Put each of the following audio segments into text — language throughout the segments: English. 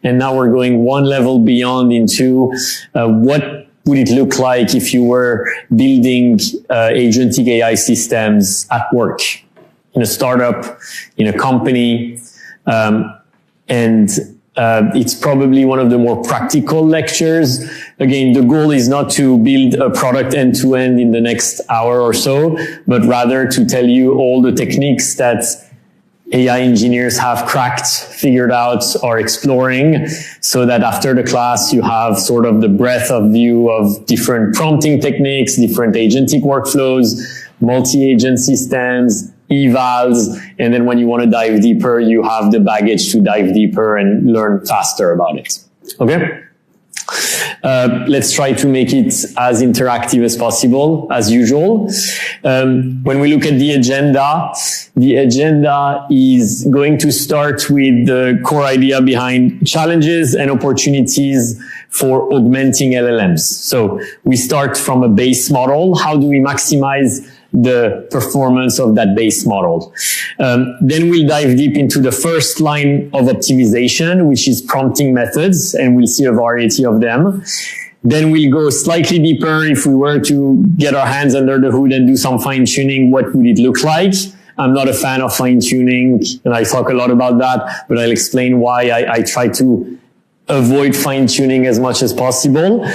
And now we're going one level beyond into what would it look like if you were building agentic AI systems at work, in a startup, in a company, it's probably one of the more practical lectures. Again, the goal is not to build a product end to end in the next hour or so, but rather to tell you all the techniques that AI engineers have cracked, figured out, or exploring, so that after the class you have sort of the breadth of view of different prompting techniques, different agentic workflows, multi-agent systems, evals, and then when you want to dive deeper, you have the baggage to dive deeper and learn faster about it. Okay? Let's try to make it as interactive as possible, as usual. When we look at the agenda is going to start with the core idea behind challenges and opportunities for augmenting LLMs. So we start from a base model. How do we maximize the performance of that base model? Then we'll dive deep into the first line of optimization, which is prompting methods, and we'll see a variety of them. Then we'll go slightly deeper. If we were to get our hands under the hood and do some fine tuning, what would it look like? I'm not a fan of fine tuning, and I talk a lot about that, but I'll explain why I try to avoid fine tuning as much as possible.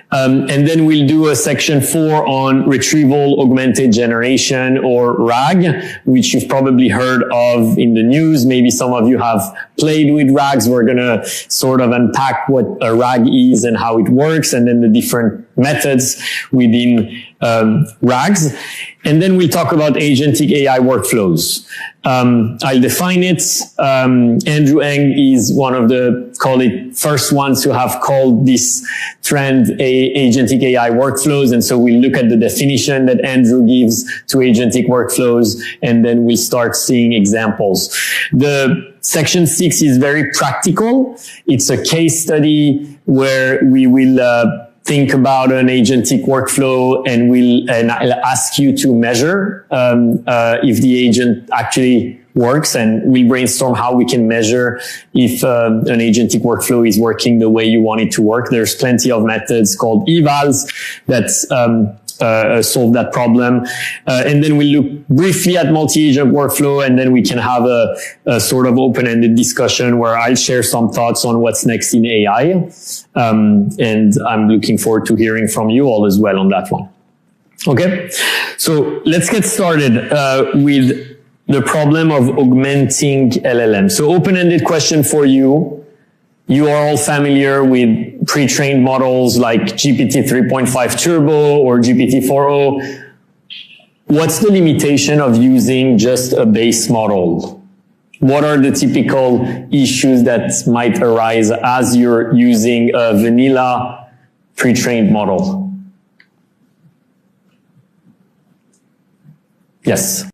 And then we'll do a section 4 on retrieval augmented generation, or RAG, which you've probably heard of in the news. Maybe some of you have played with RAGs. We're going to sort of unpack what a RAG is and how it works, and then the different methods within RAGs. And then we'll talk about agentic AI workflows. I'll define it. Andrew Ng is one of the, call it, first ones who have called this trend agentic AI workflows. And so we'll look at the definition that Andrew gives to agentic workflows, and then we'll start seeing examples. The section 6 is very practical. It's a case study where we will think about an agentic workflow, and I'll ask you to measure if the agent actually works, and we brainstorm how we can measure if an agentic workflow is working the way you want it to work. There's plenty of methods called evals that solve that problem. And then we look briefly at multi-agent workflow, and then we can have a sort of open-ended discussion where I'll share some thoughts on what's next in AI. And I'm looking forward to hearing from you all as well on that one. Okay, so let's get started with the problem of augmenting LLM. So open-ended question for you. You are all familiar with pre-trained models like GPT 3.5 Turbo or GPT 4o. What's the limitation of using just a base model? What are the typical issues that might arise as you're using a vanilla pre-trained model? Yes.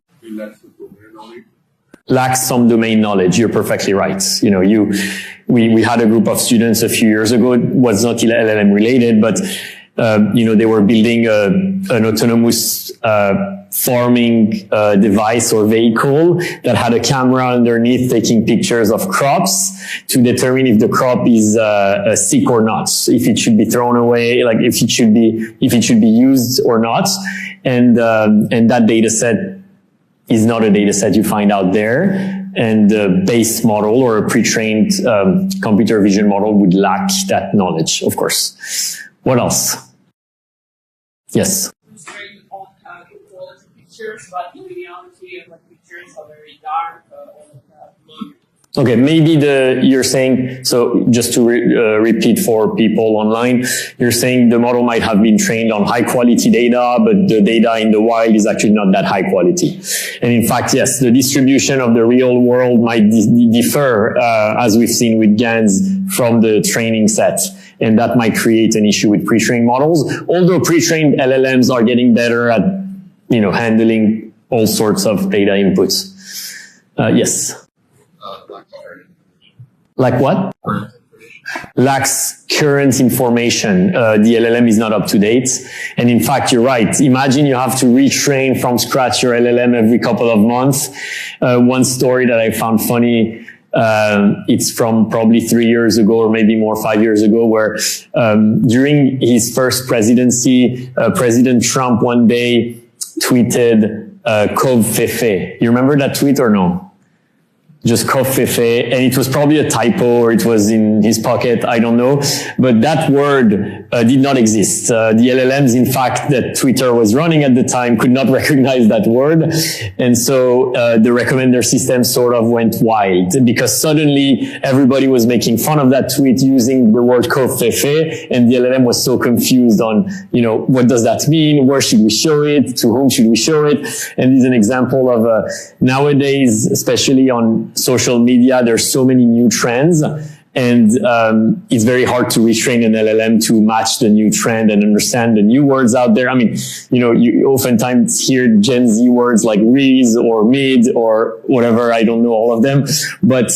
Lacks some domain knowledge. You're perfectly right. You know, we had a group of students a few years ago. It was not LLM related, but you know, they were building an autonomous farming device or vehicle that had a camera underneath taking pictures of crops to determine if the crop is sick or not, if it should be thrown away, like if it should be used or not, and that data set is not a data set you find out there, and the base model or a pre-trained computer vision model would lack that knowledge, of course. What else? Yes? Quality pictures, but in reality, pictures are very dark, blurry. Okay, maybe you're saying, so just to repeat for people online, you're saying the model might have been trained on high quality data, but the data in the wild is actually not that high quality. And in fact, yes, the distribution of the real world might differ, as we've seen with GANs, from the training set. And that might create an issue with pre-trained models. Although pre-trained LLMs are getting better at, you know, handling all sorts of data inputs. Yes. Like what? Lacks current information. The LLM is not up to date. And in fact, you're right. Imagine you have to retrain from scratch your LLM every couple of months. One story that I found funny, It's from probably 3 years ago or maybe more, 5 years ago, where during his first presidency, President Trump one day tweeted Cove Fefe. You remember that tweet or no? Just Cove Fefe, and it was probably a typo or it was in his pocket, I don't know. But that word did not exist. The LLMs, in fact, that Twitter was running at the time could not recognize that word. And so the recommender system sort of went wild because suddenly everybody was making fun of that tweet using the word Cove Fefe, and the LLM was so confused on, you know, what does that mean? Where should we show it? To whom should we show it? And this is an example of nowadays, especially on social media, there's so many new trends, and it's very hard to retrain an LLM to match the new trend and understand the new words out there. I mean, you know, you oftentimes hear Gen Z words like Reese or mid or whatever. I don't know all of them, but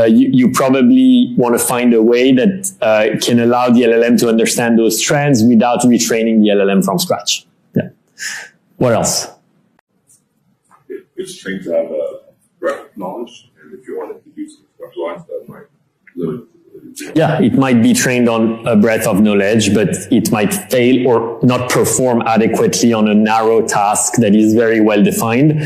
you probably want to find a way that can allow the LLM to understand those trends without retraining the LLM from scratch. Yeah. What else? It's trained to have a breadth of knowledge, and if you wanted to do some specialized, that might limit it. Yeah, it might be trained on a breadth of knowledge, but it might fail or not perform adequately on a narrow task that is very well defined.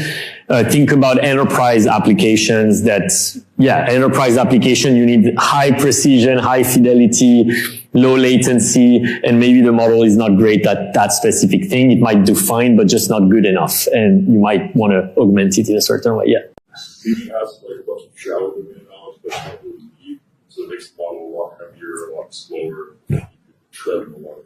Think about enterprise applications enterprise application, you need high precision, high fidelity, low latency, and maybe the model is not great at that specific thing. It might do fine, but just not good enough. And you might want to augment it in a certain way. Yeah. He has like a bunch of shallow domain knowledge that's not really deep, so it makes the model a lot heavier, a lot slower, treading a lot of.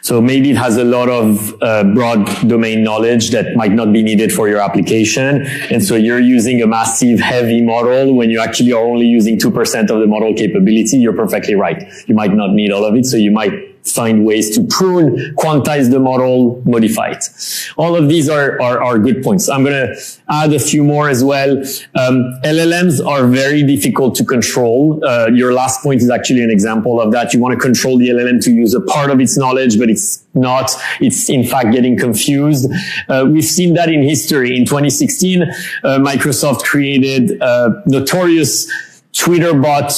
So maybe it has a lot of broad domain knowledge that might not be needed for your application. And so you're using a massive, heavy model when you actually are only using 2% of the model capability. You're perfectly right. You might not need all of it. So you might find ways to prune, quantize the model, modify it. All of these are good points. I'm going to add a few more as well. LLMs are very difficult to control. Your last point is actually an example of that. You want to control the LLM to use a part of its knowledge, but it's not. It's in fact getting confused. We've seen that in history. In 2016, Microsoft created a notorious Twitter bot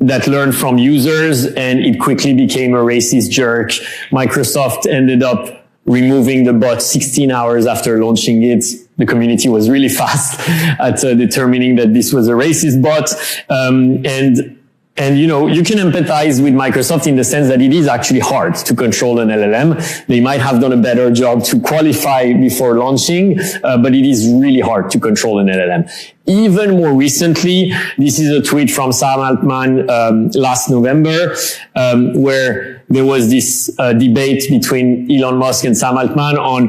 that learned from users, and it quickly became a racist jerk. Microsoft ended up removing the bot 16 hours after launching it. The community was really fast at determining that this was a racist bot. And you know, you can empathize with Microsoft in the sense that it is actually hard to control an LLM. They might have done a better job to qualify before launching, but it is really hard to control an LLM. Even more recently, this is a tweet from Sam Altman last November, where there was this debate between Elon Musk and Sam Altman on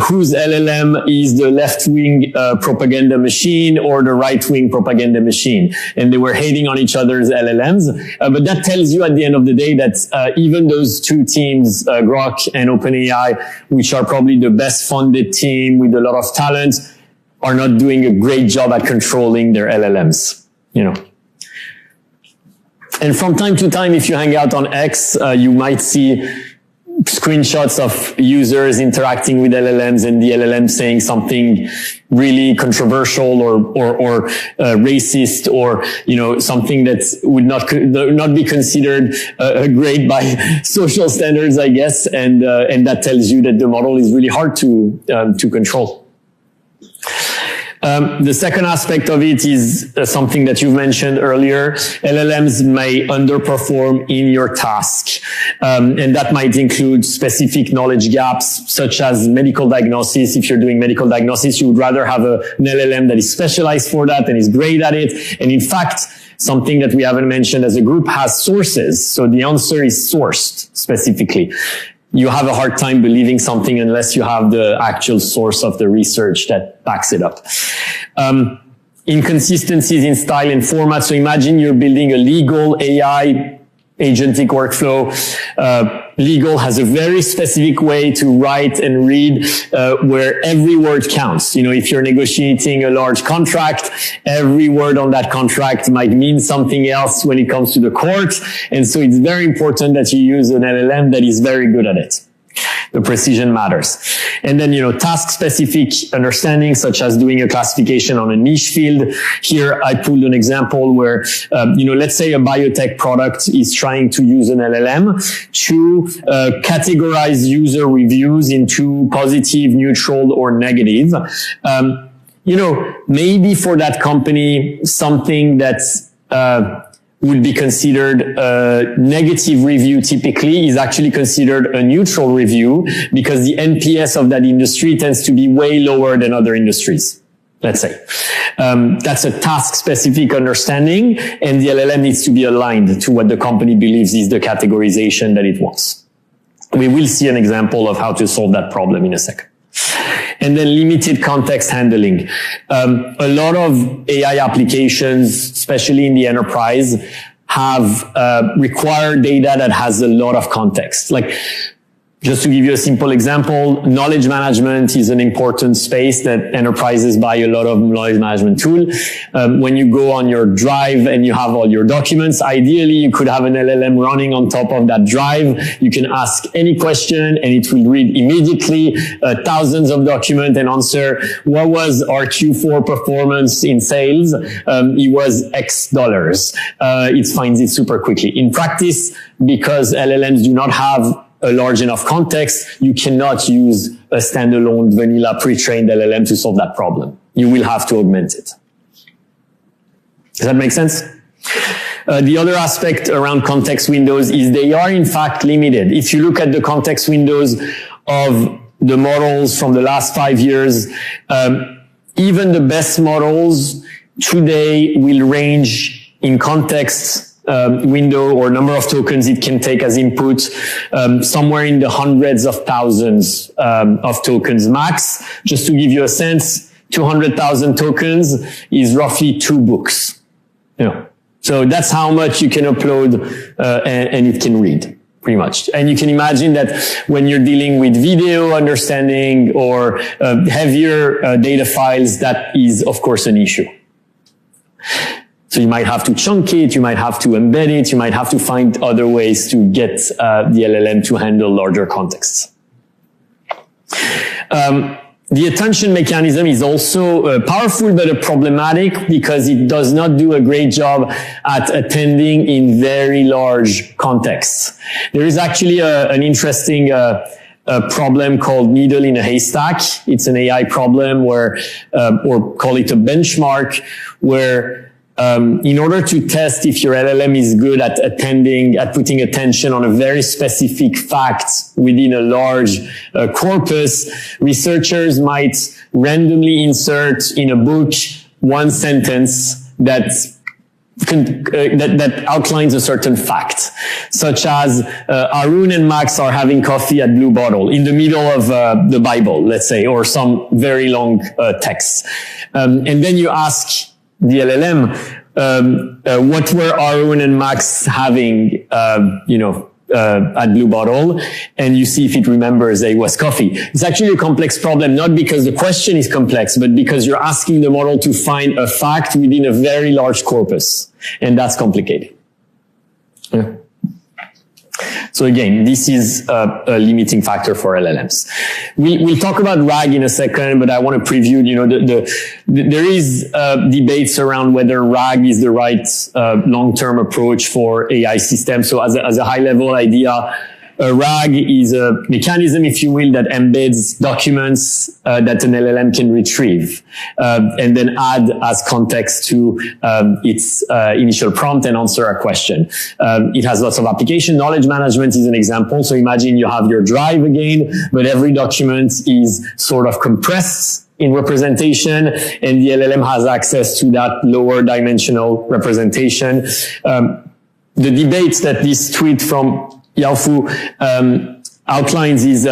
whose LLM is the left-wing propaganda machine or the right-wing propaganda machine. And they were hating on each other's LLMs. But that tells you at the end of the day that even those two teams, Grok and OpenAI, which are probably the best funded team with a lot of talent, are not doing a great job at controlling their LLMs, you know. And from time to time, if you hang out on X, you might see screenshots of users interacting with LLMs and the LLM saying something really controversial or racist, or, you know, something that would not be considered great by social standards, I guess. And that tells you that the model is really hard to control. The second aspect of it is something that you've mentioned earlier. LLMs may underperform in your task. And that might include specific knowledge gaps, such as medical diagnosis. If you're doing medical diagnosis, you would rather have an LLM that is specialized for that and is great at it. And in fact, something that we haven't mentioned as a group has sources. So the answer is sourced specifically. You have a hard time believing something unless you have the actual source of the research that backs it up. Inconsistencies in style and format. So imagine you're building a legal AI agentic workflow. Legal has a very specific way to write and read, where every word counts. You know, if you're negotiating a large contract, every word on that contract might mean something else when it comes to the court. And so it's very important that you use an LLM that is very good at it. The precision matters. And then, task-specific understanding, such as doing a classification on a niche field. Here, I pulled an example where, let's say a biotech product is trying to use an LLM to categorize user reviews into positive, neutral, or negative. Maybe for that company, something that's would be considered a negative review typically is actually considered a neutral review because the NPS of that industry tends to be way lower than other industries, let's say. That's a task-specific understanding, and the LLM needs to be aligned to what the company believes is the categorization that it wants. We will see an example of how to solve that problem in a second. And then limited context handling. A lot of AI applications, especially in the enterprise, have required data that has a lot of context. Like, just to give you a simple example, knowledge management is an important space that enterprises buy a lot of knowledge management tool. When you go on your drive and you have all your documents, ideally you could have an LLM running on top of that drive. You can ask any question and it will read immediately thousands of documents and answer, what was our Q4 performance in sales? It was X dollars. It finds it super quickly. In practice, because LLMs do not have a large enough context, you cannot use a standalone vanilla pre-trained LLM to solve that problem. You will have to augment it. Does that make sense? The other aspect around context windows is they are in fact limited. If you look at the context windows of the models from the last 5 years, even the best models today will range in context window or number of tokens it can take as input, somewhere in the hundreds of thousands of tokens max. Just to give you a sense, 200,000 tokens is roughly 2 books. So that's how much you can upload and it can read, pretty much. And you can imagine that when you're dealing with video understanding or heavier data files, that is, of course, an issue. So you might have to chunk it, you might have to embed it, you might have to find other ways to get the LLM to handle larger contexts. The attention mechanism is also powerful but problematic because it does not do a great job at attending in very large contexts. There is actually an interesting problem called needle in a haystack. It's an AI problem where, or call it a benchmark, where in order to test if your LLM is good at putting attention on a very specific fact within a large corpus, researchers might randomly insert in a book one sentence that outlines a certain fact, such as Arun and Max are having coffee at Blue Bottle in the middle of the Bible, let's say, or some very long text. And then you ask the LLM, what were Arun and Max having, at Blue Bottle, and you see if it remembers it was coffee. It's actually a complex problem, not because the question is complex, but because you're asking the model to find a fact within a very large corpus, and that's complicated. Yeah. So again, this is a limiting factor for LLMs. We'll talk about RAG in a second, but I want to preview, there is debates around whether RAG is the right long-term approach for AI systems. So as a high-level idea, a RAG is a mechanism, if you will, that embeds documents that an LLM can retrieve and then add as context to its initial prompt and answer a question. It has lots of application. Knowledge management is an example. So imagine you have your drive again, but every document is sort of compressed in representation, and the LLM has access to that lower dimensional representation. The debates that this tweet from Yaofu outlines is,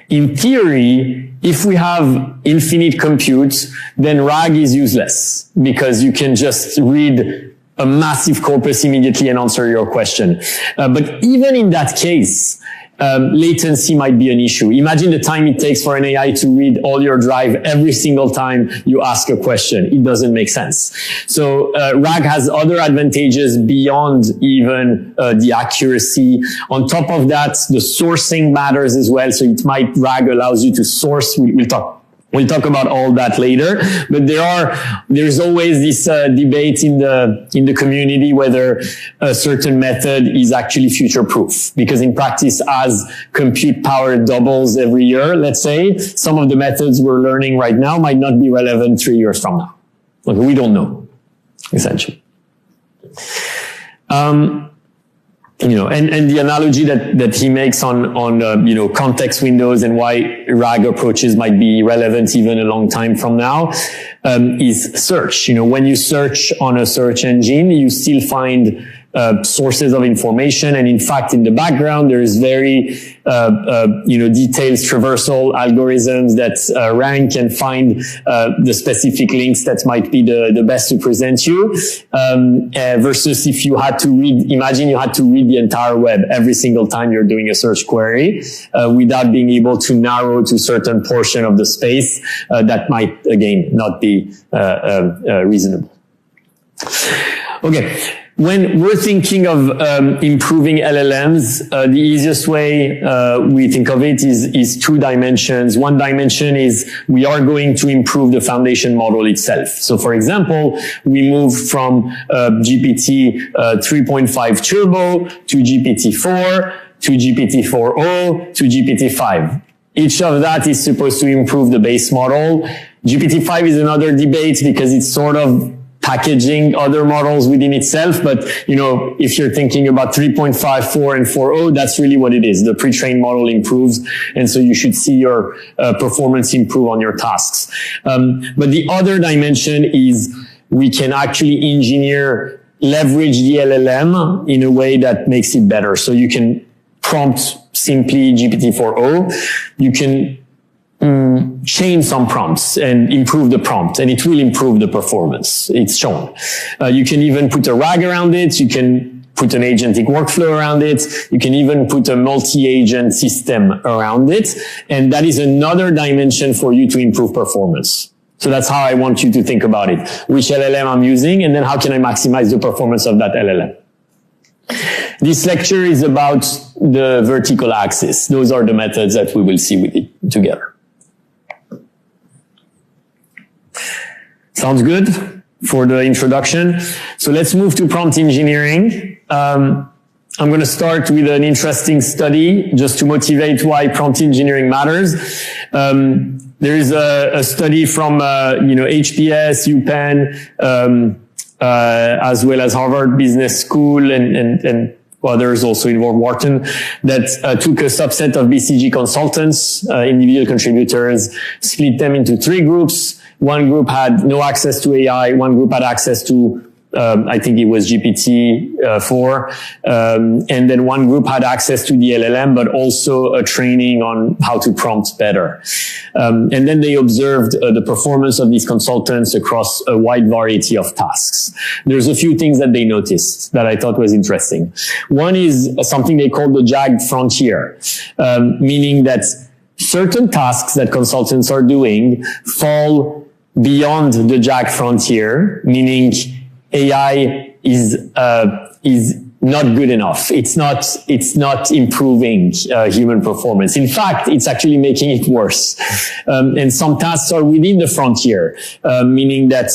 in theory, if we have infinite compute, then RAG is useless because you can just read a massive corpus immediately and answer your question. But even in that case, latency might be an issue. Imagine the time it takes for an AI to read all your drive every single time you ask a question. It doesn't make sense. So RAG has other advantages beyond even the accuracy. On top of that, the sourcing matters as well. So RAG allows you to source. We'll talk about all that later, but there's always this debate in the community whether a certain method is actually future-proof. Because in practice, as compute power doubles every year, let's say, some of the methods we're learning right now might not be relevant 3 years from now. Like, we don't know, essentially. And the analogy that he makes on context windows and why RAG approaches might be relevant even a long time from now, is search. When you search on a search engine, you still find sources of information. And in fact, in the background, there is very, detailed traversal algorithms that rank and find the specific links that might be the best to present you. Versus if you had to imagine you had to read the entire web every single time you're doing a search query, without being able to narrow to a certain portion of the space, that might, again, not be reasonable. Okay. When we're thinking of improving LLMs, the easiest way we think of it is 2 dimensions. One dimension is we are going to improve the foundation model itself. So, for example, we move from GPT 3.5 Turbo to GPT-4 to GPT-4o to GPT-5. Each of that is supposed to improve the base model. GPT-5 is another debate because it's sort of packaging other models within itself. But, if you're thinking about 3.5, 4, and 4.0, that's really what it is. The pre-trained model improves. And so you should see your performance improve on your tasks. But the other dimension is we can actually leverage the LLM in a way that makes it better. So you can prompt simply GPT-4o. You can change some prompts and improve the prompt, and it will improve the performance. It's shown. You can even put a RAG around it. You can put an agentic workflow around it. You can even put a multi-agent system around it. And that is another dimension for you to improve performance. So that's how I want you to think about it. Which LLM I'm using, and then how can I maximize the performance of that LLM? This lecture is about the vertical axis. Those are the methods that we will see with it together. Sounds good for the introduction. So let's move to prompt engineering. I'm going to start with an interesting study just to motivate why prompt engineering matters. There is a study from, HBS, UPenn, as well as Harvard Business School and others also involved Wharton, that took a subset of BCG consultants, individual contributors, split them into 3 groups. One group had no access to AI. One group had access to, I think it was GPT-4. And then one group had access to the LLM, but also a training on how to prompt better. And then they observed the performance of these consultants across a wide variety of tasks. There's a few things that they noticed that I thought was interesting. One is something they call the jagged frontier, meaning that certain tasks that consultants are doing fall beyond the jagged frontier, meaning AI is not good enough. It's not improving human performance. In fact, it's actually making it worse. And some tasks are within the frontier, meaning that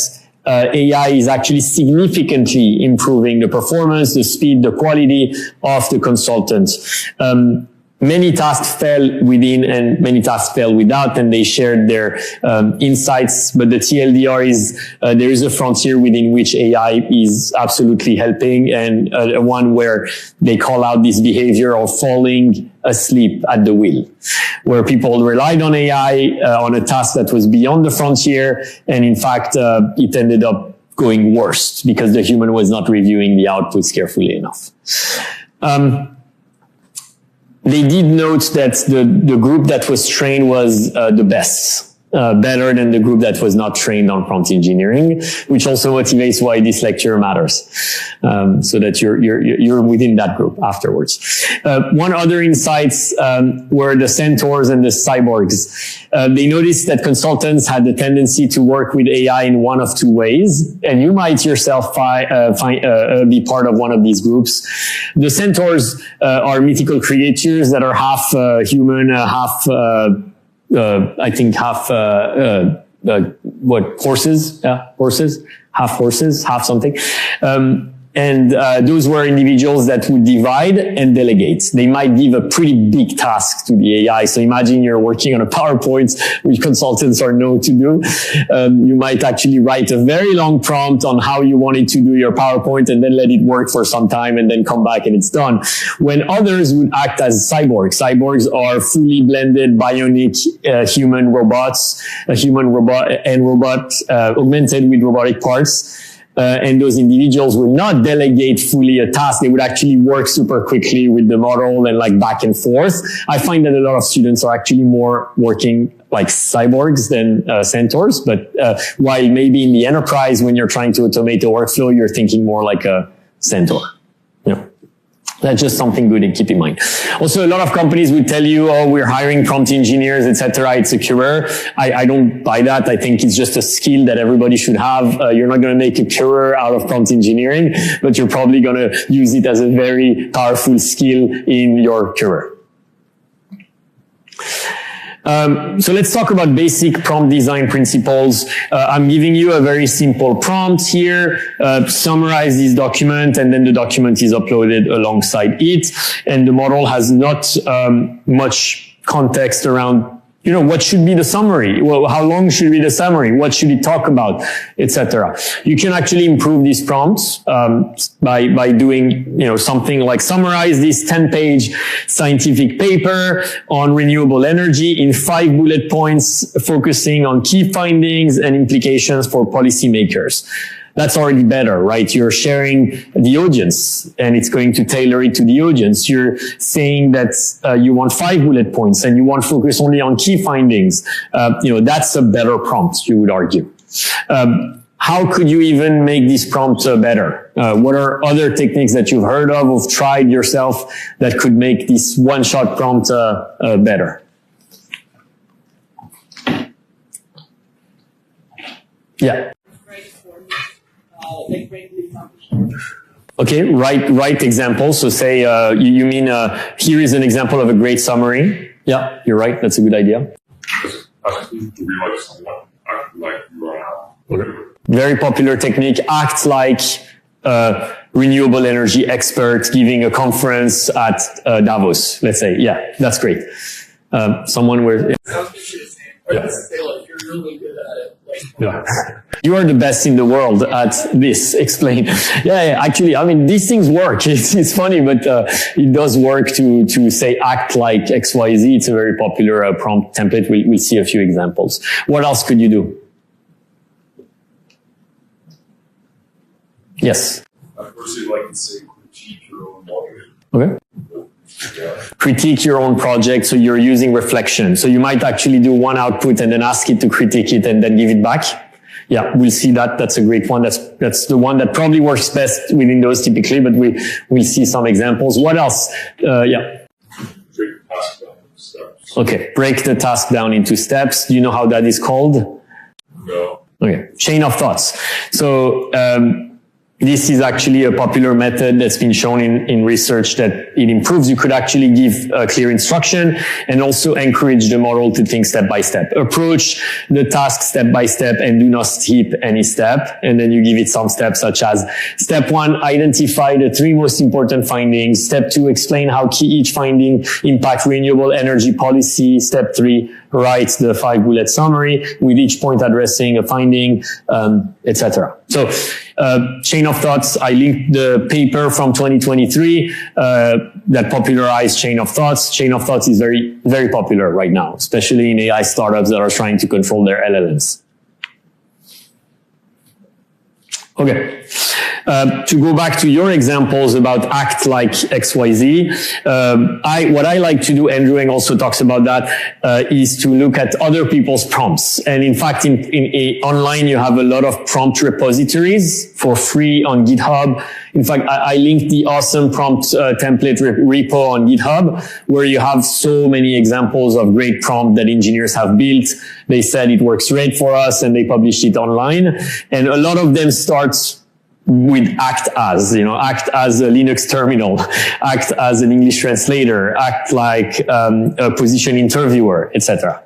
AI is actually significantly improving the performance, the speed, the quality of the consultant. Many tasks fell within and many tasks fell without, and they shared their insights. But the TLDR is there is a frontier within which AI is absolutely helping, and one where they call out this behavior of falling asleep at the wheel, where people relied on AI on a task that was beyond the frontier, and in fact it ended up going worse because the human was not reviewing the outputs carefully enough. They did note that the group that was trained was the best. better than the group that was not trained on prompt engineering, which also motivates why this lecture matters, so that you're within that group afterwards. One other insights were the centaurs and the cyborgs. They noticed that consultants had the tendency to work with AI in one of two ways, and you might yourself be part of one of these groups. The centaurs are mythical creatures that are half human, half I think half horses? Yeah, horses, half something. And those were individuals that would divide and delegate. They might give a pretty big task to the AI. So imagine you're working on a PowerPoint, which consultants are known to do. You might actually write a very long prompt on how you wanted to do your PowerPoint and then let it work for some time and then come back and it's done. When others would act as cyborgs. Cyborgs are fully blended bionic human robots, a human robot and robot augmented with robotic parts. And those individuals would not delegate fully a task. They would actually work super quickly with the model and like back and forth. I find that a lot of students are actually more working like cyborgs than centaurs. But while maybe in the enterprise, when you're trying to automate a workflow, you're thinking more like a centaur. Yeah. That's just something good to keep in mind. Also, a lot of companies would tell you, oh, we're hiring prompt engineers, etc. It's a career. I don't buy that. I think it's just a skill that everybody should have. You're not going to make a career out of prompt engineering, but you're probably going to use it as a very powerful skill in your career. So let's talk about basic prompt design principles. I'm giving you a very simple prompt here. Summarize this document, and then the document is uploaded alongside it. And the model has not much context around, you know, what should be the summary? Well, how long should be the summary? What should it talk about, etc. You can actually improve these prompts by doing, you know, something like summarize this 10-page scientific paper on renewable energy in 5 bullet points, focusing on key findings and implications for policymakers. That's already better, right? You're sharing the audience and it's going to tailor it to the audience. You're saying that you want 5 bullet points and you want to focus only on key findings. You know, that's a better prompt, you would argue. How could you even make this prompt better? What are other techniques that you've heard of or tried yourself that could make this one-shot prompt better? Yeah. Okay, write examples. So say, you mean, here is an example of a great summary. Yeah, you're right. That's a good idea. Very popular technique. Act like renewable energy expert giving a conference at Davos, let's say. Yeah, that's great. Someone where... Yeah. You're really good at it. Yeah. You are the best in the world at this. Explain. Yeah, actually, I mean, these things work. It's funny, but it does work to say act like XYZ. It's a very popular prompt template. We'll see a few examples. What else could you do? Yes. I personally like to say critique your own model. Okay. Critique your own project, so you're using reflection. So you might actually do one output and then ask it to critique it and then give it back. Yeah, we'll see that. That's a great one. That's the one that probably works best within those typically, but we'll see some examples. What else? Yeah. Break the task down into steps. Okay, break the task down into steps. Do you know how that is called? No. Okay, chain of thoughts. So, this is actually a popular method that's been shown in research that it improves. You could actually give a clear instruction and also encourage the model to think step by step. Approach the task step by step and do not skip any step. And then you give it some steps such as step 1, identify the 3 most important findings. Step 2, explain how each finding impact renewable energy policy. Step 3, write the 5 bullet summary with each point addressing a finding, etc. So, chain of thoughts. I linked the paper from 2023 that popularized chain of thoughts. Chain of thoughts is very, very popular right now, especially in AI startups that are trying to control their LLMs. Okay. To go back to your examples about act like XYZ, what I like to do, Andrew also talks about that, is to look at other people's prompts. And in fact, online, you have a lot of prompt repositories for free on GitHub. In fact, I linked the awesome prompt template repo on GitHub, where you have so many examples of great prompt that engineers have built. They said it works great for us, and they published it online. And a lot of them starts with act as, act as a Linux terminal, act as an English translator, act like a position interviewer, etc.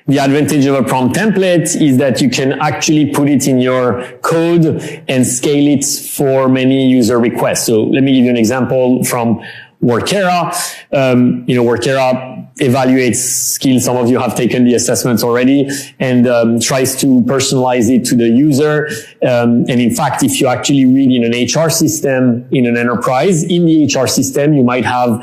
The advantage of a prompt template is that you can actually put it in your code and scale it for many user requests. So let me give you an example from Workera. Workera evaluates skills. Some of you have taken the assessments already, and tries to personalize it to the user. And in fact, if you actually read in an HR system in an enterprise, in the HR system, you might have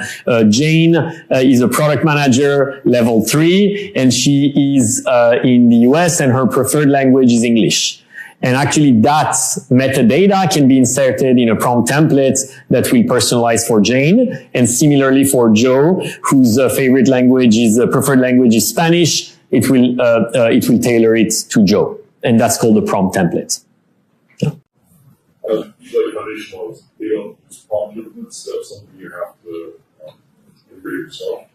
Jane is a product manager, level 3, and she is in the US, and her preferred language is English. And actually that metadata can be inserted in a prompt template that will personalize for Jane. And similarly for Joe, whose favorite language is, preferred language is Spanish, it will tailor it to Joe. And that's called a prompt template. Yeah. Usually foundation models, they don't use prompt templates, that's something you have to integrate yourself.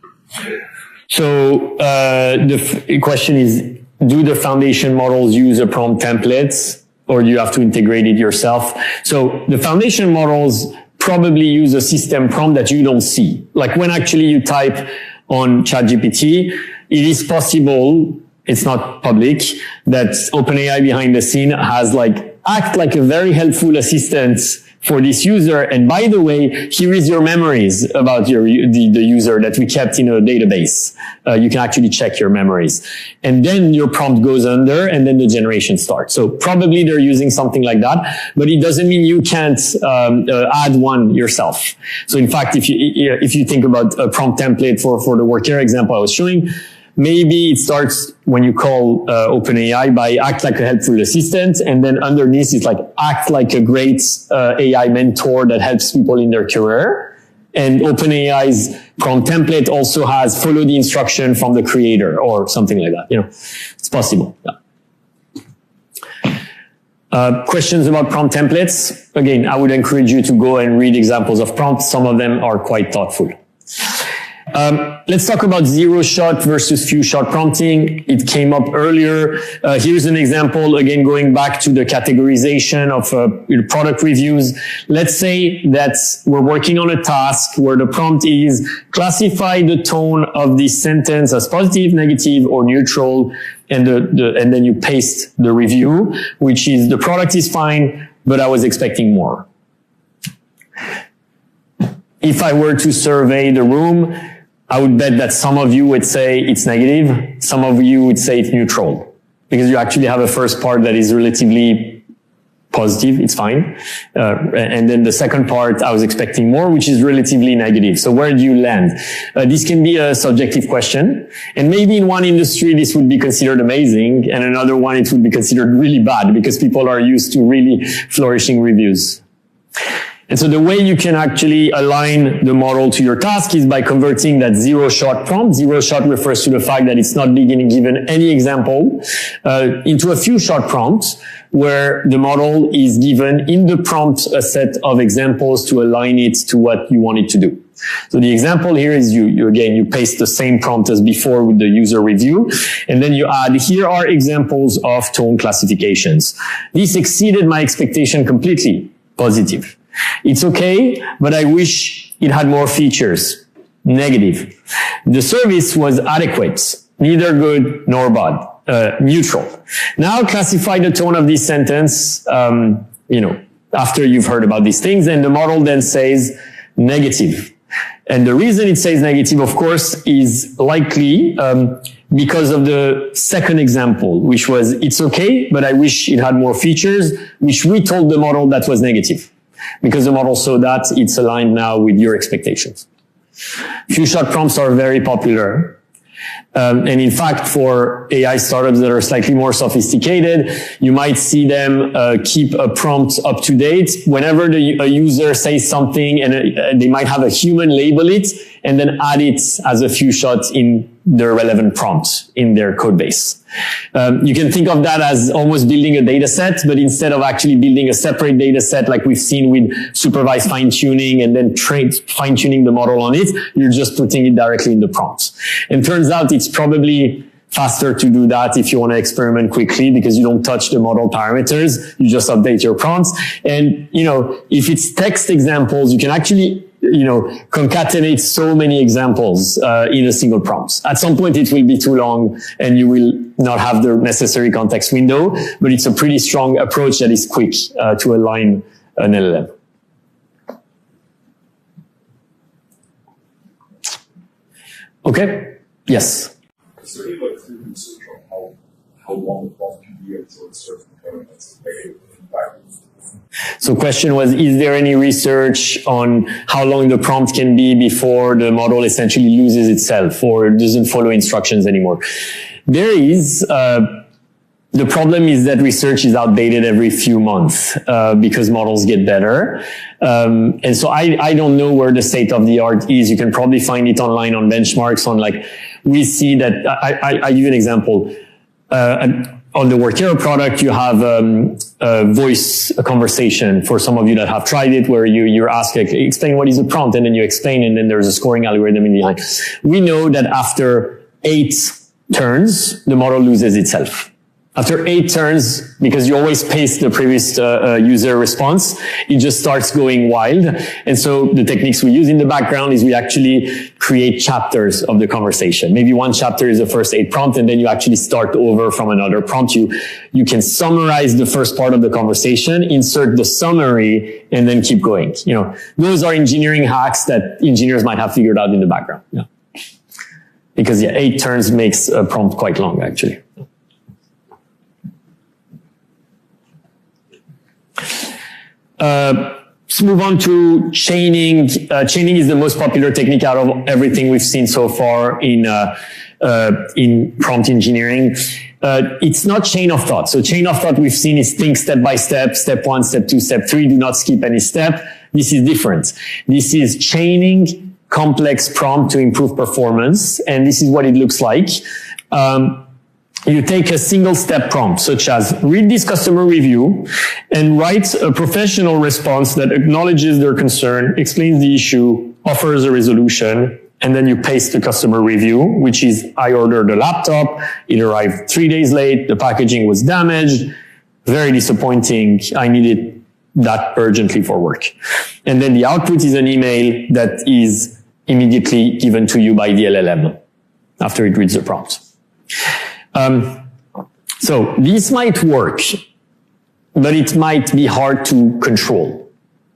So the question is, do the foundation models use a prompt template, or do you have to integrate it yourself? So the foundation models probably use a system prompt that you don't see. Like when actually you type on ChatGPT, it is possible, it's not public, that OpenAI behind the scene has act like a very helpful assistant for this user. And by the way, here is your memories about the user that we kept in a database. You can actually check your memories. And then your prompt goes under, and then the generation starts. So probably they're using something like that, but it doesn't mean you can't add one yourself. So in fact, if you think about a prompt template for the Workera example I was showing, maybe it starts when you call OpenAI by act like a helpful assistant, and then underneath it's act like a great AI mentor that helps people in their career. And OpenAI's prompt template also has follow the instruction from the creator or something like that. It's possible. Yeah. Questions about prompt templates? Again, I would encourage you to go and read examples of prompts. Some of them are quite thoughtful. Let's talk about zero-shot versus few-shot prompting. It came up earlier. Here's an example, again, going back to the categorization of product reviews. Let's say that we're working on a task where the prompt is classify the tone of this sentence as positive, negative, or neutral, and then you paste the review, which is the product is fine, but I was expecting more. If I were to survey the room, I would bet that some of you would say it's negative. Some of you would say it's neutral, because you actually have a first part that is relatively positive. It's fine. And then the second part, I was expecting more, which is relatively negative. So where do you land? This can be a subjective question. And maybe in one industry, this would be considered amazing. And another one, it would be considered really bad because people are used to really flourishing reviews. And so the way you can actually align the model to your task is by converting that zero-shot prompt. Zero-shot refers to the fact that it's not given any example, into a few-shot prompt where the model is given in the prompt a set of examples to align it to what you want it to do. So the example here is you paste the same prompt as before with the user review, and then you add, here are examples of tone classifications. This exceeded my expectation completely. Positive. It's okay, but I wish it had more features. Negative. The service was adequate, neither good nor bad. Neutral. Now classify the tone of this sentence, after you've heard about these things, and the model then says negative. And the reason it says negative, of course, is likely because of the second example, which was it's okay, but I wish it had more features, which we told the model that was negative. Because the model saw that it's aligned now with your expectations. Few-shot prompts are very popular. And in fact, for AI startups that are slightly more sophisticated, you might see them keep a prompt up to date. Whenever a user says something, and they might have a human label it, and then add it as a few shots in the relevant prompt in their code base. You can think of that as almost building a data set, but instead of actually building a separate data set like we've seen with supervised fine-tuning and then fine-tuning the model on it, you're just putting it directly in the prompt. And turns out it's probably faster to do that if you want to experiment quickly, because you don't touch the model parameters, you just update your prompts. And, if it's text examples, you can actually concatenate so many examples in a single prompt. At some point, it will be too long and you will not have the necessary context window, but it's a pretty strong approach that is quick to align an LLM. Okay? Yes? Is there any clear research on how long the prompt can be until it starts becoming negative feedback? So question was, is there any research on how long the prompt can be before the model essentially loses itself or doesn't follow instructions anymore? There is. The problem is that research is outdated every few months because models get better. And so I don't know where the state of the art is. You can probably find it online on benchmarks we see that, I give you an example. On the Workero product, you have a voice conversation for some of you that have tried it, where you're asked, explain what is a prompt, and then you explain, and then there's a scoring algorithm in behind. We know that after 8 turns, the model loses itself. After 8 turns, because you always paste the previous user response, it just starts going wild. And so the techniques we use in the background is we actually create chapters of the conversation. Maybe one chapter is the first 8 prompts, and then you actually start over from another prompt. You can summarize the first part of the conversation, insert the summary, and then keep going. Those are engineering hacks that engineers might have figured out in the background. Yeah. Because 8 turns makes a prompt quite long, actually. Let's move on to chaining. Chaining is the most popular technique out of everything we've seen so far in prompt engineering. It's not chain of thought. So chain of thought we've seen is think step by step, step 1, step 2, step 3, do not skip any step. This is different. This is chaining complex prompt to improve performance. And this is what it looks like. You take a single step prompt, such as read this customer review and write a professional response that acknowledges their concern, explains the issue, offers a resolution, and then you paste the customer review, which is, I ordered a laptop, it arrived 3 days late, the packaging was damaged, very disappointing, I needed that urgently for work. And then the output is an email that is immediately given to you by the LLM after it reads the prompt. So this might work, but it might be hard to control,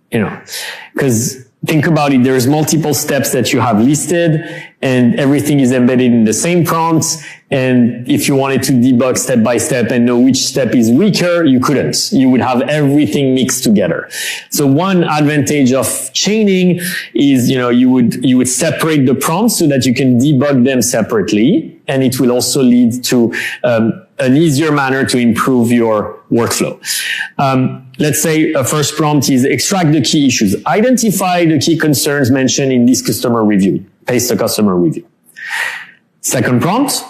because think about it. There's multiple steps that you have listed and everything is embedded in the same prompts. And if you wanted to debug step by step and know which step is weaker, you couldn't. You would have everything mixed together. So one advantage of chaining is, you would separate the prompts so that you can debug them separately. And it will also lead to an easier manner to improve your workflow. Let's say a first prompt is extract the key issues. Identify the key concerns mentioned in this customer review. Paste the customer review. Second prompt,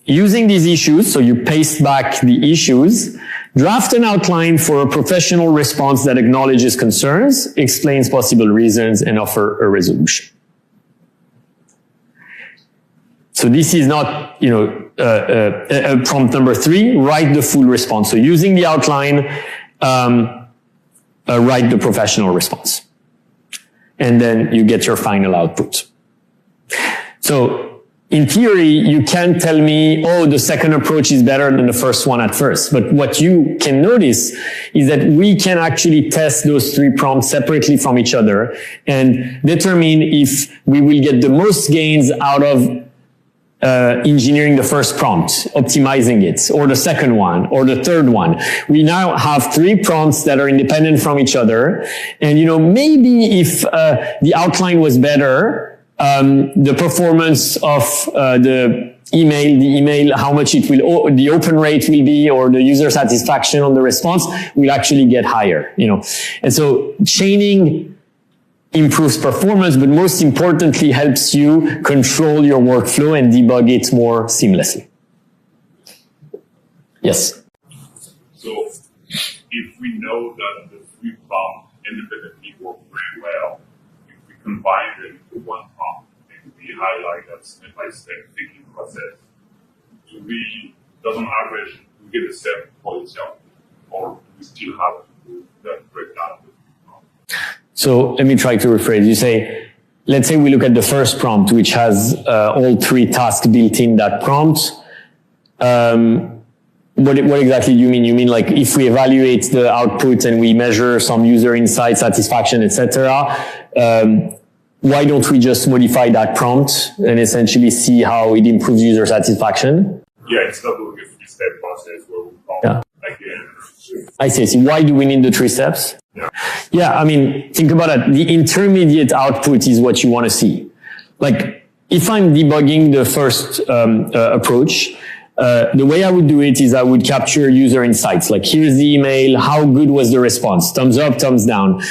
using these issues, so you paste back the issues, draft an outline for a professional response that acknowledges concerns, explains possible reasons, and offer a resolution. So this is not, prompt number 3, write the full response. So using the outline, write the professional response. And then you get your final output. So in theory, you can't tell me, the second approach is better than the first one at first. But what you can notice is that we can actually test those 3 prompts separately from each other and determine if we will get the most gains out of engineering the first prompt, optimizing it, or the second one, or the third one. We now have 3 prompts that are independent from each other. And, maybe if the outline was better, the performance of the email, how much it will, the open rate will be, or the user satisfaction on the response will actually get higher, you know. And so chaining improves performance, but most importantly helps you control your workflow and debug it more seamlessly. Yes? So if we know that the three prompts independently work very well, if we combine them into one prompt and we highlight that step-by-step thinking process, do we, does on average, we get the same quality output, or do we still have to do that breakdown? So let me try to rephrase. You say, let's say we look at the first prompt, which has all three tasks built in that prompt. What exactly do you mean? You mean like if we evaluate the output and we measure some user insight, satisfaction, etc., why don't we just modify that prompt and essentially see how it improves user satisfaction? Yeah, it's not doing a three-step process where we prompt again. I see. Why do we need the 3 steps? Yeah, I mean, think about it. The intermediate output is what you want to see. Like, if I'm debugging the first approach, the way I would do it is I would capture user insights. Like, here's the email. How good was the response? Thumbs up, thumbs down.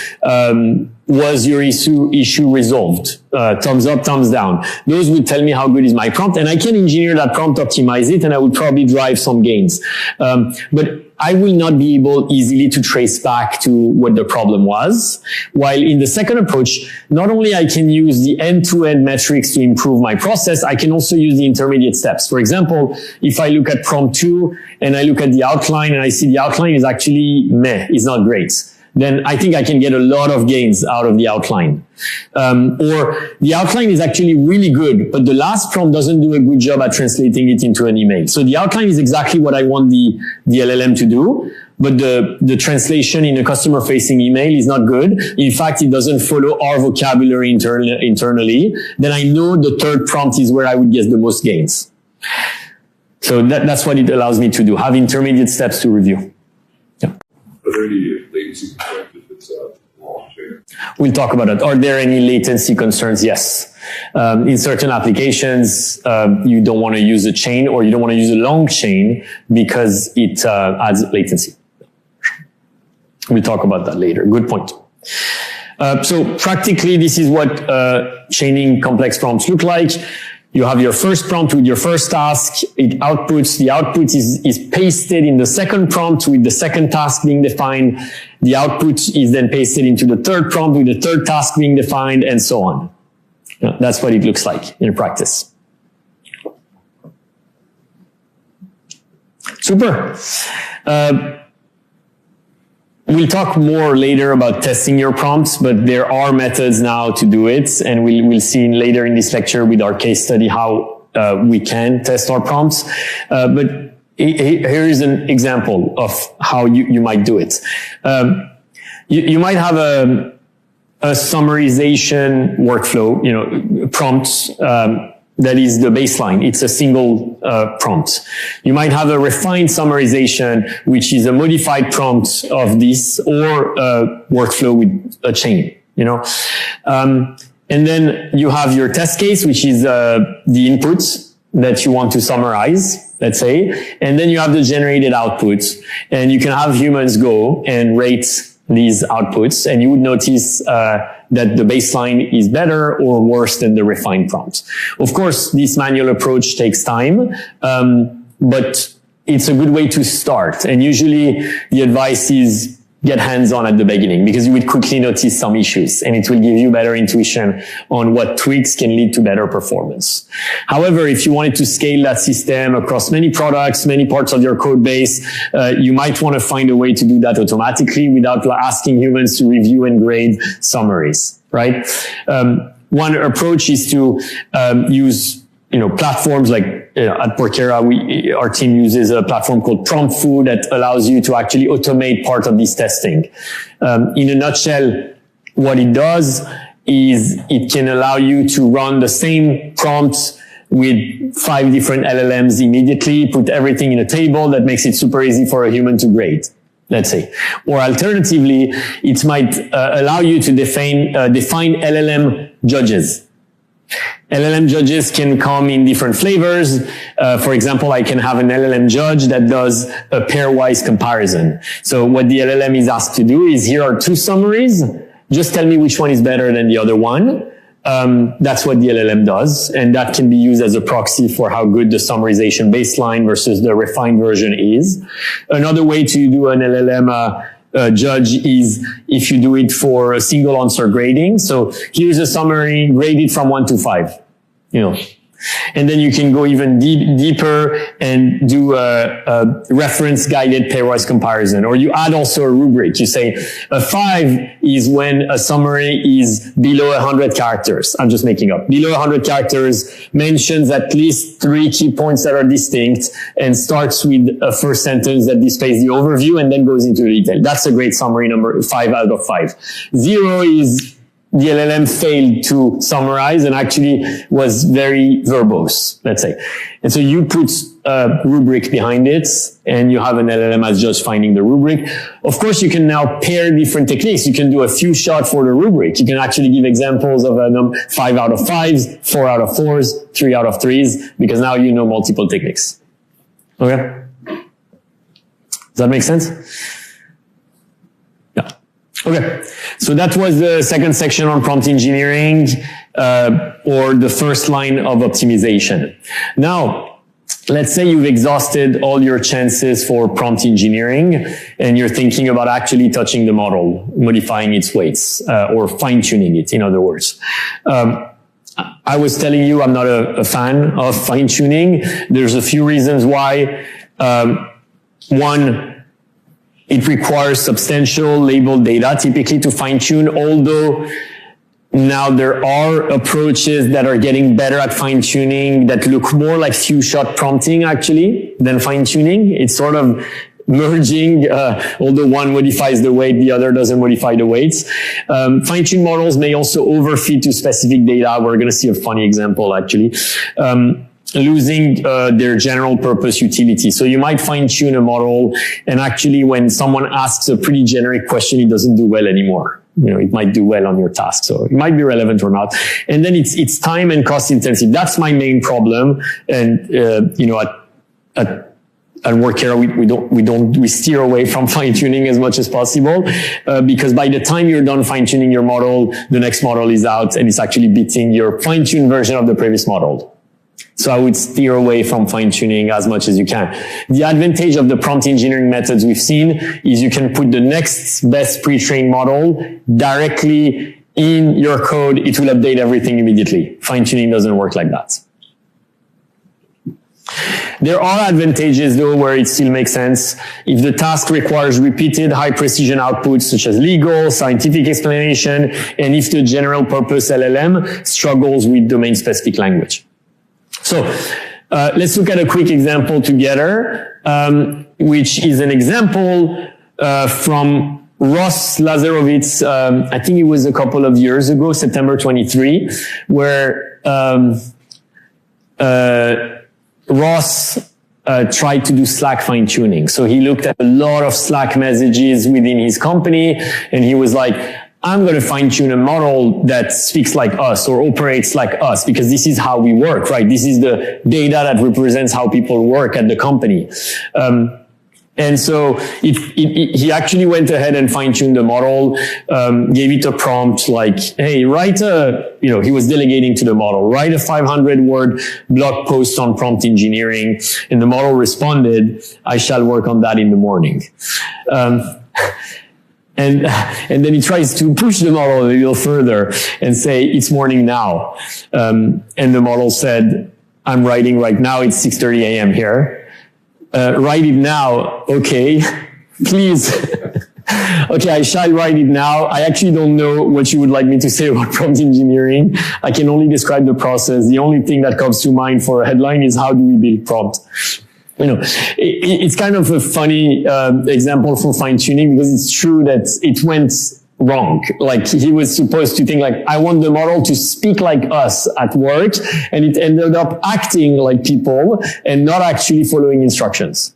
Was your issue resolved? Thumbs up, thumbs down. Those would tell me how good is my prompt, and I can engineer that prompt, optimize it, and I would probably drive some gains. But I will not be able easily to trace back to what the problem was. While in the second approach, not only I can use the end-to-end metrics to improve my process, I can also use the intermediate steps. For example, if I look at prompt 2 and I look at the outline and I see the outline is actually meh, is not great, then I think I can get a lot of gains out of the outline. Or the outline is actually really good, but the last prompt doesn't do a good job at translating it into an email. So the outline is exactly what I want the LLM to do, but the translation in a customer-facing email is not good. In fact, it doesn't follow our vocabulary internally. Then I know the third prompt is where I would get the most gains. So that's what it allows me to do, have intermediate steps to review. Yeah. Are there any latency concerns if it's a long chain? We'll talk about it. Are there any latency concerns? Yes. In certain applications, you don't want to use a chain, or you don't want to use a long chain because it adds latency. We'll talk about that later. Good point. So practically, this is what chaining complex prompts look like. You have your first prompt with your first task. It outputs. The output is pasted in the second prompt with the second task being defined. The output is then pasted into the third prompt with the third task being defined, and so on. That's what it looks like in practice. Super. We'll talk more later about testing your prompts, but there are methods now to do it, and we'll see later in this lecture with our case study how we can test our prompts. But here is an example of how you might do it. You might have a summarization workflow, prompts that is the baseline. It's a single prompt. You might have a refined summarization, which is a modified prompt of this, or a workflow with a chain, And then you have your test case, which is the inputs that you want to summarize, let's say. And then you have the generated outputs, and you can have humans go and rate these outputs, and you would notice that the baseline is better or worse than the refined prompt. Of course, this manual approach takes time, but it's a good way to start. And usually the advice is get hands-on at the beginning, because you would quickly notice some issues, and it will give you better intuition on what tweaks can lead to better performance. However, if you wanted to scale that system across many products, many parts of your code base, you might want to find a way to do that automatically without asking humans to review and grade summaries, right? One approach is to use platforms like at Porkera, our team uses a platform called Prompt Food that allows you to actually automate part of this testing. In a nutshell, what it does is it can allow you to run the same prompts with 5 different LLMs immediately, put everything in a table that makes it super easy for a human to grade, let's say. Or alternatively, it might allow you to define LLM judges. LLM judges can come in different flavors. For example, I can have an LLM judge that does a pairwise comparison. So what the LLM is asked to do is, here are two summaries. Just tell me which one is better than the other one. That's what the LLM does. And that can be used as a proxy for how good the summarization baseline versus the refined version is. Another way to do an LLM judge is if you do it for a single answer grading. So here's a summary graded from 1 to 5, and then you can go even deeper and do a reference guided pairwise comparison, or you add also a rubric. You say a 5 is when a summary is below 100 characters. I'm just making up. Below 100 characters mentions at least 3 key points that are distinct and starts with a first sentence that displays the overview and then goes into detail. That's a great summary number 5 out of 5. 0 is the LLM failed to summarize and actually was very verbose, let's say. And so you put a rubric behind it and you have an LLM as judge finding the rubric. Of course, you can now pair different techniques. You can do a few shot for the rubric. You can actually give examples of 5 out of 5s, 4 out of 4s, 3 out of 3s, because now you know multiple techniques. Okay? Does that make sense? Yeah. Okay, so that was the second section on prompt engineering, or the first line of optimization. Now, let's say you've exhausted all your chances for prompt engineering and you're thinking about actually touching the model, modifying its weights, or fine-tuning it, in other words. I was telling you I'm not a fan of fine-tuning. There's a few reasons why. One, it requires substantial labeled data typically to fine-tune, although now there are approaches that are getting better at fine-tuning that look more like few-shot prompting actually than fine-tuning. It's sort of merging, although one modifies the weight, the other doesn't modify the weights. Fine-tuned models may also overfit to specific data. We're going to see a funny example actually. Losing their general purpose utility. So you might fine-tune a model, and actually when someone asks a pretty generic question, it doesn't do well anymore. It might do well on your task, so it might be relevant or not. And then it's time and cost intensive. That's my main problem. And at Workera, we steer away from fine-tuning as much as possible, because by the time you're done fine-tuning your model, the next model is out and it's actually beating your fine-tuned version of the previous model. So I would steer away from fine-tuning as much as you can. The advantage of the prompt engineering methods we've seen is you can put the next best pre-trained model directly in your code. It will update everything immediately. Fine-tuning doesn't work like that. There are advantages though where it still makes sense. If the task requires repeated high precision outputs such as legal, scientific explanation, and if the general purpose LLM struggles with domain specific language. So let's look at a quick example together, which is an example from Ross Lazarowitz. I think it was a couple of years ago, September 23, where Ross tried to do Slack fine-tuning. So he looked at a lot of Slack messages within his company, and he was like, I'm going to fine-tune a model that speaks like us or operates like us, because this is how we work, right? This is the data that represents how people work at the company. And so he actually went ahead and fine-tuned the model, gave it a prompt like, hey, he was delegating to the model, write a 500-word blog post on prompt engineering. And the model responded, I shall work on that in the morning. And then he tries to push the model a little further and say, it's morning now. And the model said, I'm writing right now. It's 6:30 a.m. here. Write it now. Okay, please. Okay, I shall write it now. I actually don't know what you would like me to say about prompt engineering. I can only describe the process. The only thing that comes to mind for a headline is how do we build prompt? It's kind of a funny example for fine-tuning, because it's true that it went wrong. Like, he was supposed to think like, I want the model to speak like us at work, and it ended up acting like people and not actually following instructions.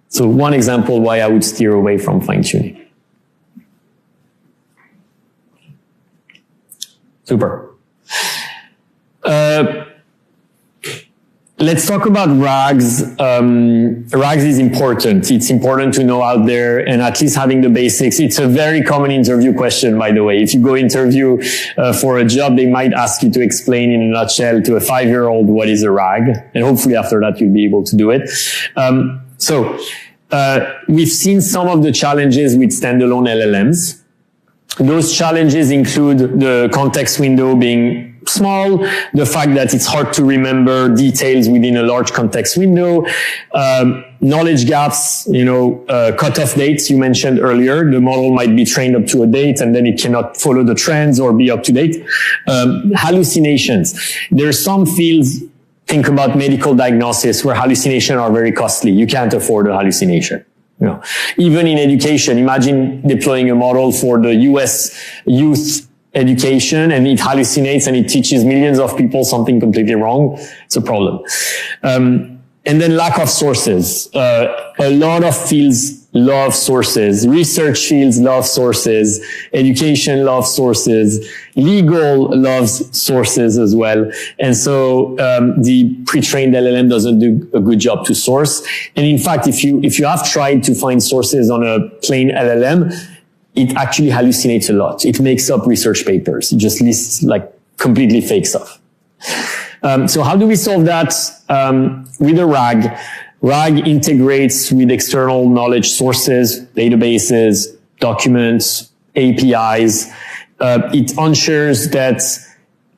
So one example why I would steer away from fine-tuning. Super. Let's talk about RAGs. RAGs is important. It's important to know out there and at least having the basics. It's a very common interview question, by the way. If you go interview for a job, they might ask you to explain in a nutshell to a 5-year-old what is a RAG. And hopefully after that, you'll be able to do it. We've seen some of the challenges with standalone LLMs. Those challenges include the context window being small, the fact that it's hard to remember details within a large context window, knowledge gaps, cutoff dates you mentioned earlier. The model might be trained up to a date and then it cannot follow the trends or be up to date. Hallucinations. There are some fields, think about medical diagnosis, where hallucinations are very costly. You can't afford a hallucination. Even in education, imagine deploying a model for the US youth education and it hallucinates and it teaches millions of people something completely wrong. It's a problem. And then lack of sources. A lot of fields love sources. Research fields love sources. Education loves sources. Legal loves sources as well. And so the pre-trained LLM doesn't do a good job to source. And in fact, if you have tried to find sources on a plain LLM, it actually hallucinates a lot. It makes up research papers. It just lists like completely fake stuff. So how do we solve that? With a RAG. RAG integrates with external knowledge sources, databases, documents, APIs. It ensures that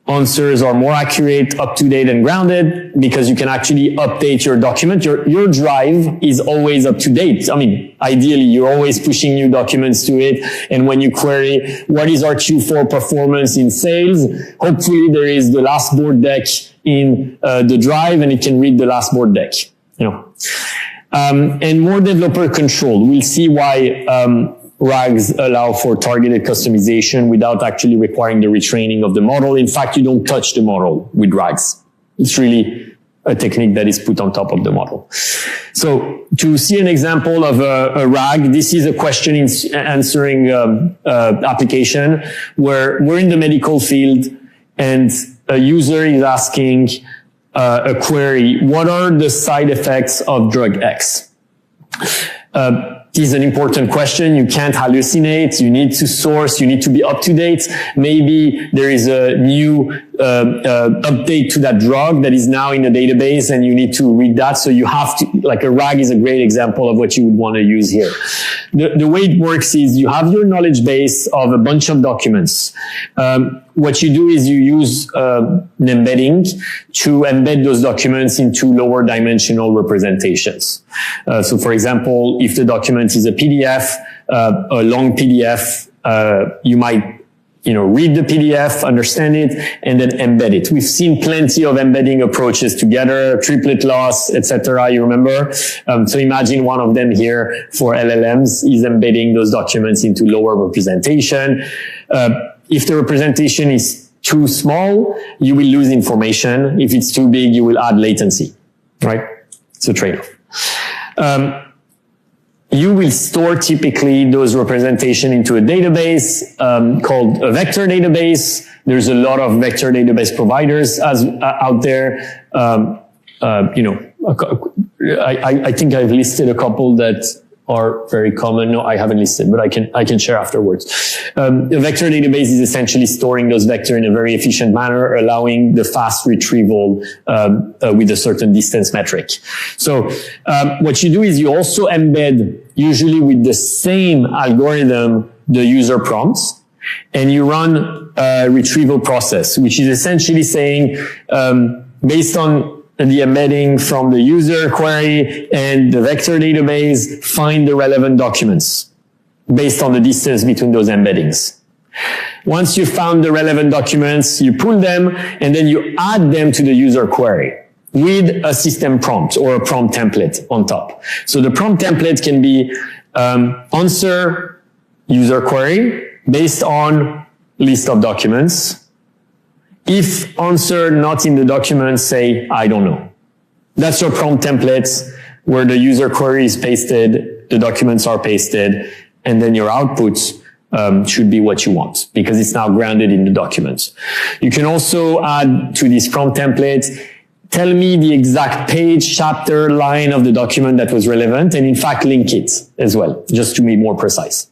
answers are more accurate, up-to-date, and grounded because you can actually update your document. Your drive is always up-to-date. I mean, ideally, you're always pushing new documents to it. And when you query, what is our Q4 performance in sales? Hopefully, there is the last board deck in the drive and it can read the last board deck. And more developer control. We'll see why RAGs allow for targeted customization without actually requiring the retraining of the model. In fact, you don't touch the model with RAGs. It's really a technique that is put on top of the model. So to see an example of a RAG, this is a question answering application where we're in the medical field and a user is asking a query, what are the side effects of drug X? This is an important question. You can't hallucinate. You need to source. You need to be up to date. Maybe there is a new update to that drug that is now in a database and you need to read that. So you have to, like a RAG is a great example of what you would want to use here. The way it works is you have your knowledge base of a bunch of documents. What you do is you use an embedding to embed those documents into lower dimensional representations. So for example, if the document is a PDF, a long PDF, you might read the PDF, understand it, and then embed it. We've seen plenty of embedding approaches together, triplet loss, etc. You remember? So imagine one of them here for LLMs is embedding those documents into lower representation. If the representation is too small, you will lose information. If it's too big, you will add latency, right? It's a trade-off. You will store typically those representation into a database called a vector database. There's a lot of vector database providers out there. I think I've listed a couple that are very common. No, I haven't listed, but I can share afterwards. A vector database is essentially storing those vectors in a very efficient manner, allowing the fast retrieval with a certain distance metric. So what you do is you also embed, usually with the same algorithm, the user prompts, and you run a retrieval process, which is essentially saying, based on the embedding from the user query and the vector database, find the relevant documents based on the distance between those embeddings. Once you found the relevant documents, you pull them and then you add them to the user query with a system prompt or a prompt template on top. So the prompt template can be answer user query based on list of documents. If answer not in the document, say, I don't know. That's your prompt template where the user query is pasted, the documents are pasted, and then your outputs should be what you want because it's now grounded in the document. You can also add to this prompt template, tell me the exact page, chapter, line of the document that was relevant, and in fact link it as well, just to be more precise.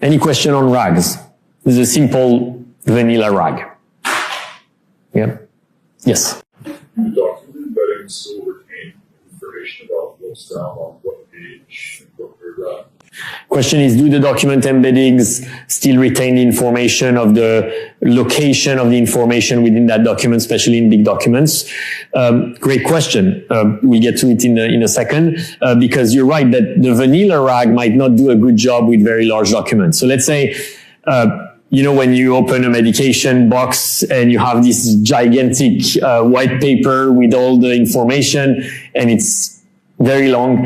Any question on RAGs? This is a simple vanilla RAG. Yeah? Yes? The document embeddings still retain information about what's down on what page and what paragraph. Question is, do the document embeddings still retain the information of the location of the information within that document, especially in big documents? Great question. We'll get to it in a second, because you're right that the vanilla RAG might not do a good job with very large documents. So let's say, you know, when you open a medication box and you have this gigantic white paper with all the information and it's very long,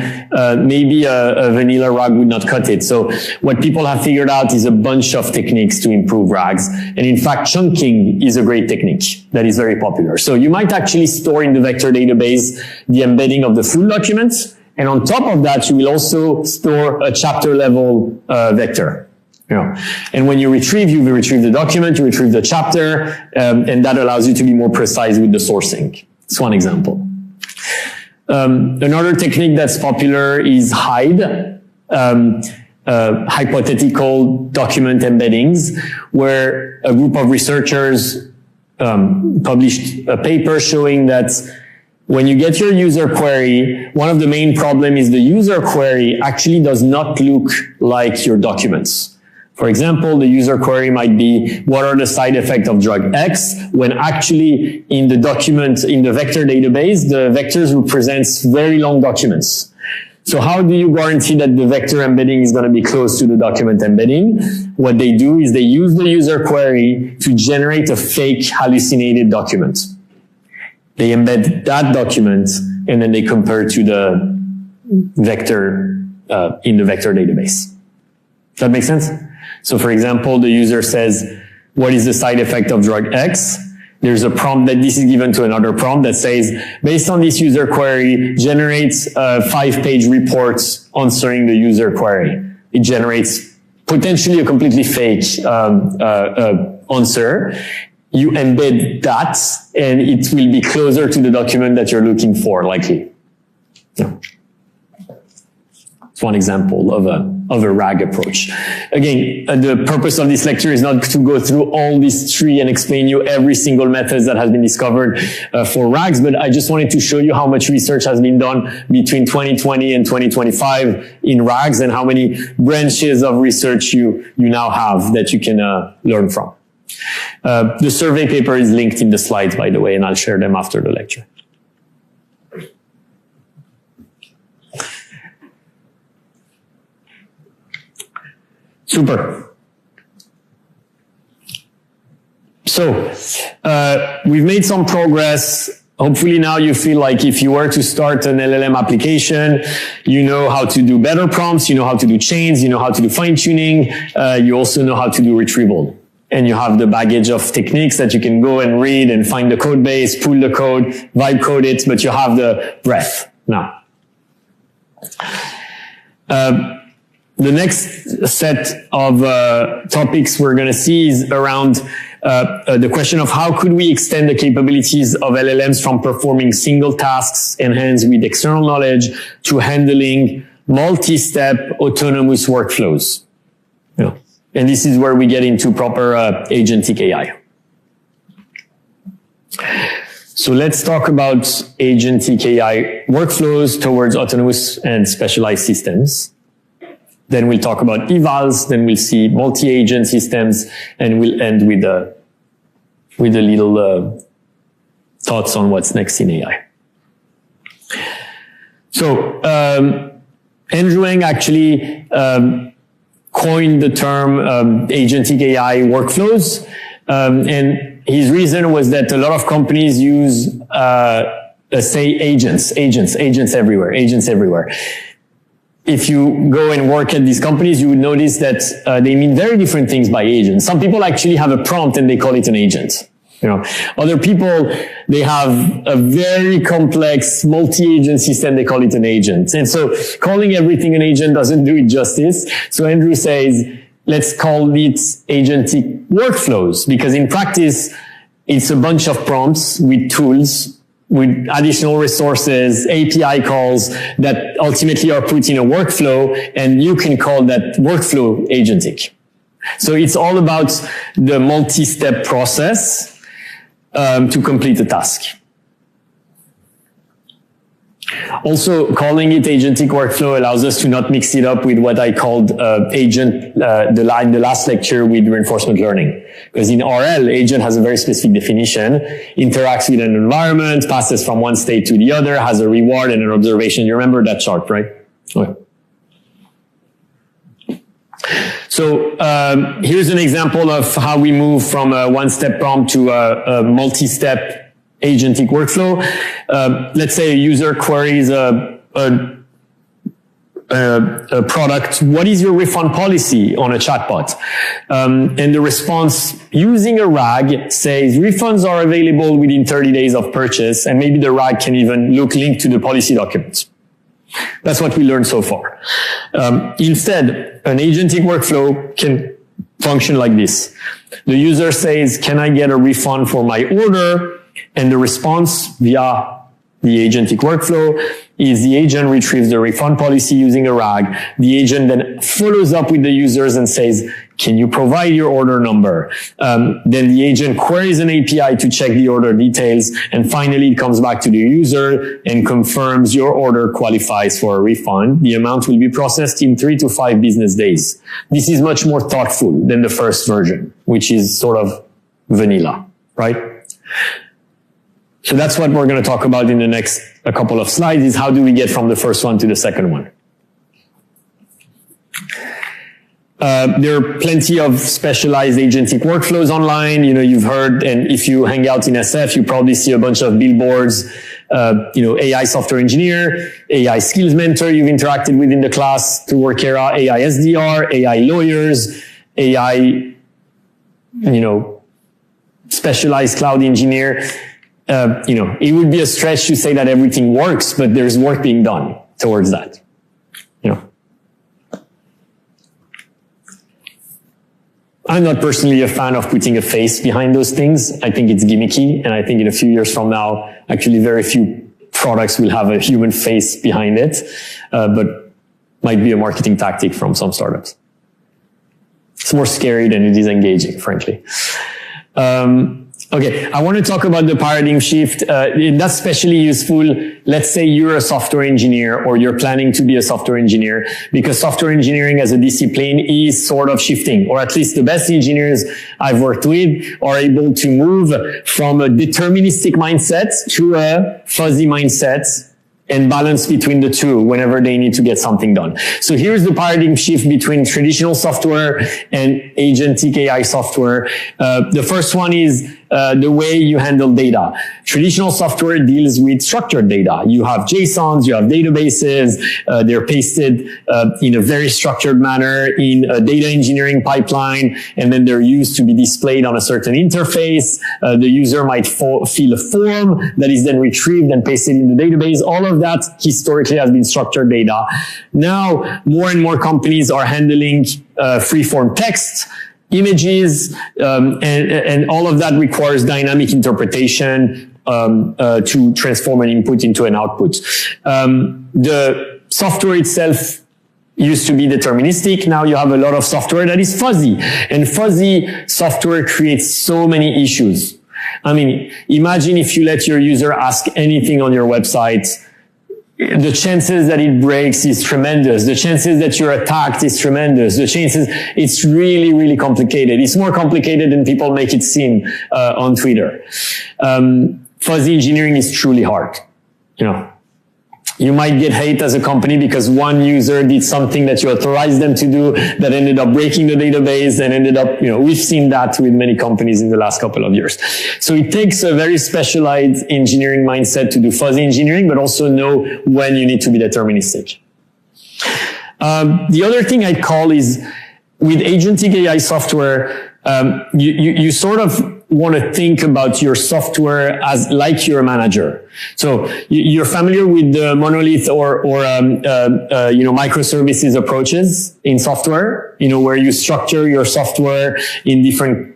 maybe a vanilla RAG would not cut it. So what people have figured out is a bunch of techniques to improve RAGs. And in fact, chunking is a great technique that is very popular. So you might actually store in the vector database the embedding of the full document. And on top of that, you will also store a chapter level vector. You know, and when you retrieve the document, you retrieve the chapter, and that allows you to be more precise with the sourcing. It's one example. Another technique that's popular is HIDE, hypothetical document embeddings, where a group of researchers published a paper showing that when you get your user query, one of the main problems is the user query actually does not look like your documents. For example, the user query might be, what are the side effects of drug X? When actually in the document, in the vector database, the vectors represent very long documents. So how do you guarantee that the vector embedding is going to be close to the document embedding? What they do is they use the user query to generate a fake hallucinated document. They embed that document and then they compare to the vector in the vector database. Does that make sense? So for example, the user says, what is the side effect of drug X? There's a prompt that this is given to another prompt that says, based on this user query, generates a 5-page report answering the user query. It generates potentially a completely fake answer. You embed that and it will be closer to the document that you're looking for, likely. Yeah. It's one example of a RAG approach. Again, the purpose of this lecture is not to go through all these three and explain you every single method that has been discovered for RAGs, but I just wanted to show you how much research has been done between 2020 and 2025 in RAGs and how many branches of research you now have that you can learn from. The survey paper is linked in the slides, by the way, and I'll share them after the lecture. Super. So, we've made some progress. Hopefully now you feel like if you were to start an LLM application, you know how to do better prompts, you know how to do chains, you know how to do fine tuning, you also know how to do retrieval. And you have the baggage of techniques that you can go and read and find the code base, pull the code, vibe code it, but you have the breadth now. The next set of topics we're going to see is around the question of how could we extend the capabilities of LLMs from performing single tasks enhanced with external knowledge to handling multi-step autonomous workflows. Yeah. And this is where we get into proper agentic AI. So let's talk about agentic AI workflows towards autonomous and specialized systems. Then we'll talk about evals, then we'll see multi-agent systems, and we'll end with a little thoughts on what's next in AI. So Andrew Ng actually coined the term agentic AI workflows, and his reason was that a lot of companies use say agents everywhere. If you go and work at these companies, you would notice that they mean very different things by agent. Some people actually have a prompt and they call it an agent. You know, other people, they have a very complex multi-agent system. They call it an agent. And so calling everything an agent doesn't do it justice. So Andrew says, let's call it agentic workflows, because in practice, it's a bunch of prompts with tools, with additional resources, API calls that ultimately are put in a workflow, and you can call that workflow agentic. So it's all about the multi-step process to complete a task. Also, calling it agentic workflow allows us to not mix it up with what I called agent, the last lecture with reinforcement learning. Because in RL, agent has a very specific definition, interacts with an environment, passes from one state to the other, has a reward and an observation. You remember that chart, right? Okay. So here's an example of how we move from a one-step prompt to a multi-step agentic workflow. Let's say a user queries a product. What is your refund policy on a chatbot? And the response using a RAG says refunds are available within 30 days of purchase, and maybe the RAG can even link to the policy documents. That's what we learned so far. Instead, an agentic workflow can function like this. The user says, can I get a refund for my order? And the response via the agentic workflow is the agent retrieves the refund policy using a RAG. The agent then follows up with the users and says, can you provide your order number? Then the agent queries an API to check the order details. And finally, it comes back to the user and confirms your order qualifies for a refund. The amount will be processed in 3 to 5 business days. This is much more thoughtful than the first version, which is sort of vanilla, right? So that's what we're going to talk about in the next a couple of slides, is how do we get from the first one to the second one. There are plenty of specialized agentic workflows online. You know, you've heard, and if you hang out in SF, you probably see a bunch of billboards, AI software engineer, AI skills mentor you've interacted with in the class through Workera, AI SDR, AI lawyers, AI, specialized cloud engineer. It would be a stretch to say that everything works, but there's work being done towards that. I'm not personally a fan of putting a face behind those things. I think it's gimmicky, and I think in a few years from now, actually very few products will have a human face behind it, but might be a marketing tactic from some startups. It's more scary than it is engaging, frankly. Okay, I want to talk about the paradigm shift. That's especially useful. Let's say you're a software engineer or you're planning to be a software engineer, because software engineering as a discipline is sort of shifting, or at least the best engineers I've worked with are able to move from a deterministic mindset to a fuzzy mindset and balance between the two whenever they need to get something done. So here's the paradigm shift between traditional software and agentic AI software. The first one is the way you handle data. Traditional software deals with structured data. You have JSONs, you have databases, they're pasted in a very structured manner in a data engineering pipeline, and then they're used to be displayed on a certain interface. The user might fill a form that is then retrieved and pasted in the database. All of that historically has been structured data. Now, more and more companies are handling free-form text, images, and all of that requires dynamic interpretation to transform an input into an output. The software itself used to be deterministic. Now you have a lot of software that is fuzzy, and fuzzy software creates so many issues. I mean, imagine if you let your user ask anything on your website. The chances that it breaks is tremendous. The chances that you're attacked is tremendous. The chances, it's really, really complicated. It's more complicated than people make it seem on Twitter. Fuzzy engineering is truly hard. You might get hate as a company because one user did something that you authorized them to do that ended up breaking the database and ended up, we've seen that with many companies in the last couple of years. So it takes a very specialized engineering mindset to do fuzzy engineering, but also know when you need to be deterministic. The other thing I'd call is with agentic AI software, you sort of want to think about your software as like you're a manager. So you're familiar with the monolith or microservices approaches in software, where you structure your software in different,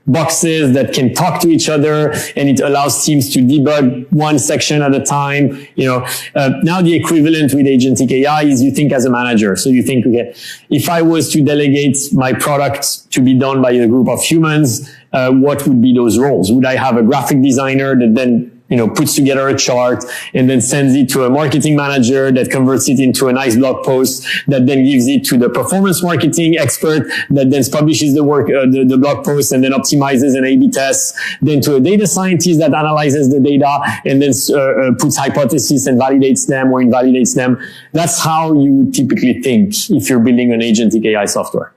boxes that can talk to each other, and it allows teams to debug one section at a time. Now the equivalent with agentic AI is you think as a manager. So you think, okay, if I was to delegate my product to be done by a group of humans, what would be those roles? Would I have a graphic designer that then puts together a chart and then sends it to a marketing manager that converts it into a nice blog post that then gives it to the performance marketing expert that then publishes the blog post and then optimizes and A/B tests, then to a data scientist that analyzes the data and then puts hypotheses and validates them or invalidates them. That's how you would typically think if you're building an agentic AI software.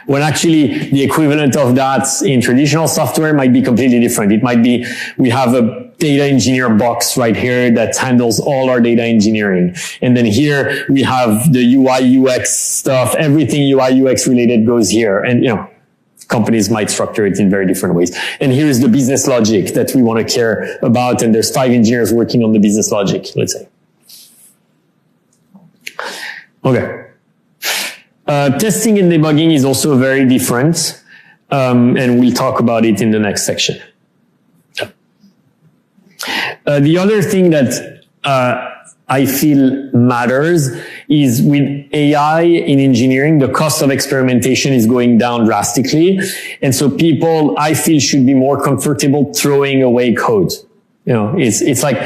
When actually the equivalent of that in traditional software might be completely different. It might be, we have a data engineer box right here that handles all our data engineering. And then here we have the UI UX stuff. Everything UI UX related goes here. And, companies might structure it in very different ways. And here's the business logic that we want to care about. And there's 5 engineers working on the business logic, let's say. Okay. Testing and debugging is also very different, and we'll talk about it in the next section. The other thing that I feel matters is with AI in engineering, the cost of experimentation is going down drastically, and so people, I feel, should be more comfortable throwing away code. It's like,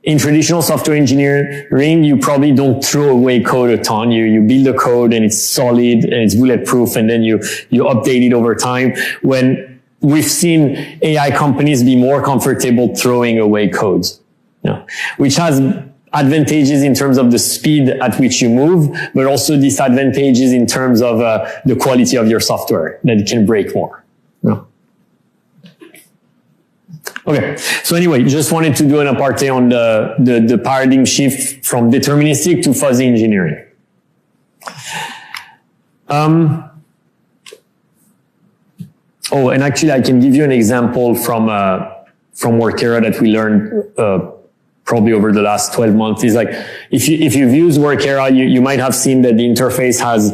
in traditional software engineering, you probably don't throw away code a ton. You build a code and it's solid and it's bulletproof, and then you update it over time. When we've seen AI companies be more comfortable throwing away codes, which has advantages in terms of the speed at which you move, but also disadvantages in terms of the quality of your software, that it can break more. Okay. So anyway, just wanted to do an aparté on the paradigm shift from deterministic to fuzzy engineering. And actually I can give you an example from Workera that we learned, probably over the last 12 months. Is like, if you've used Workera, you might have seen that the interface has,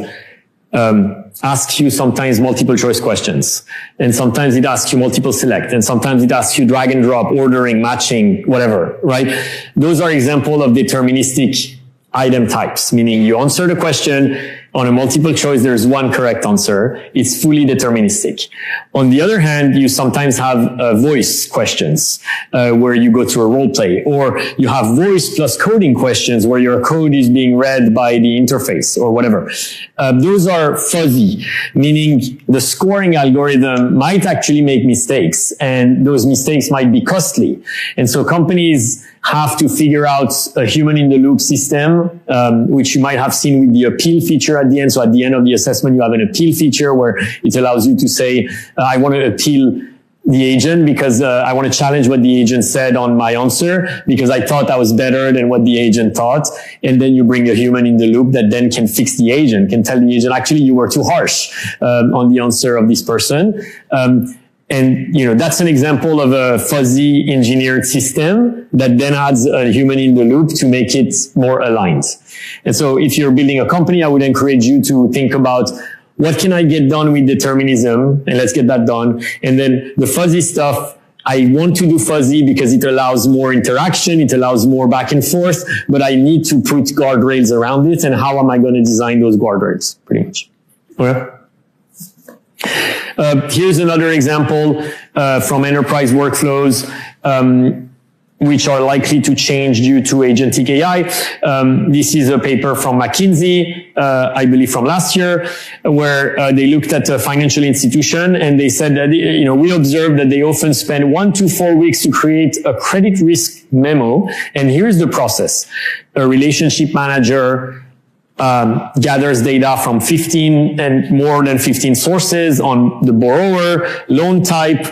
asks you sometimes multiple choice questions, and sometimes it asks you multiple select, and sometimes it asks you drag and drop, ordering, matching, whatever, right? Those are examples of deterministic item types, meaning you answer the question on a multiple choice, there's one correct answer. It's fully deterministic. On the other hand, you sometimes have voice questions, where you go through a role play, or you have voice plus coding questions where your code is being read by the interface or whatever. Those are fuzzy, meaning the scoring algorithm might actually make mistakes, and those mistakes might be costly. And so companies have to figure out a human-in-the-loop system, which you might have seen with the appeal feature at the end. So at the end of the assessment, you have an appeal feature where it allows you to say, I want to appeal the agent because I want to challenge what the agent said on my answer because I thought I was better than what the agent thought. And then you bring a human in the loop that then can fix the agent, can tell the agent, actually, you were too harsh on the answer of this person. And, that's an example of a fuzzy engineered system that then adds a human in the loop to make it more aligned. And so if you're building a company, I would encourage you to think about, what can I get done with determinism? And let's get that done. And then the fuzzy stuff, I want to do fuzzy because it allows more interaction. It allows more back and forth, but I need to put guardrails around it. And how am I going to design those guardrails? Pretty much. Okay. Here's another example from enterprise workflows, which are likely to change due to agentic AI. This is a paper from McKinsey, I believe from last year, where they looked at a financial institution and they said that, we observed that they often spend 1 to 4 weeks to create a credit risk memo. And here's the process. A relationship manager gathers data from 15 and more than 15 sources on the borrower, loan type,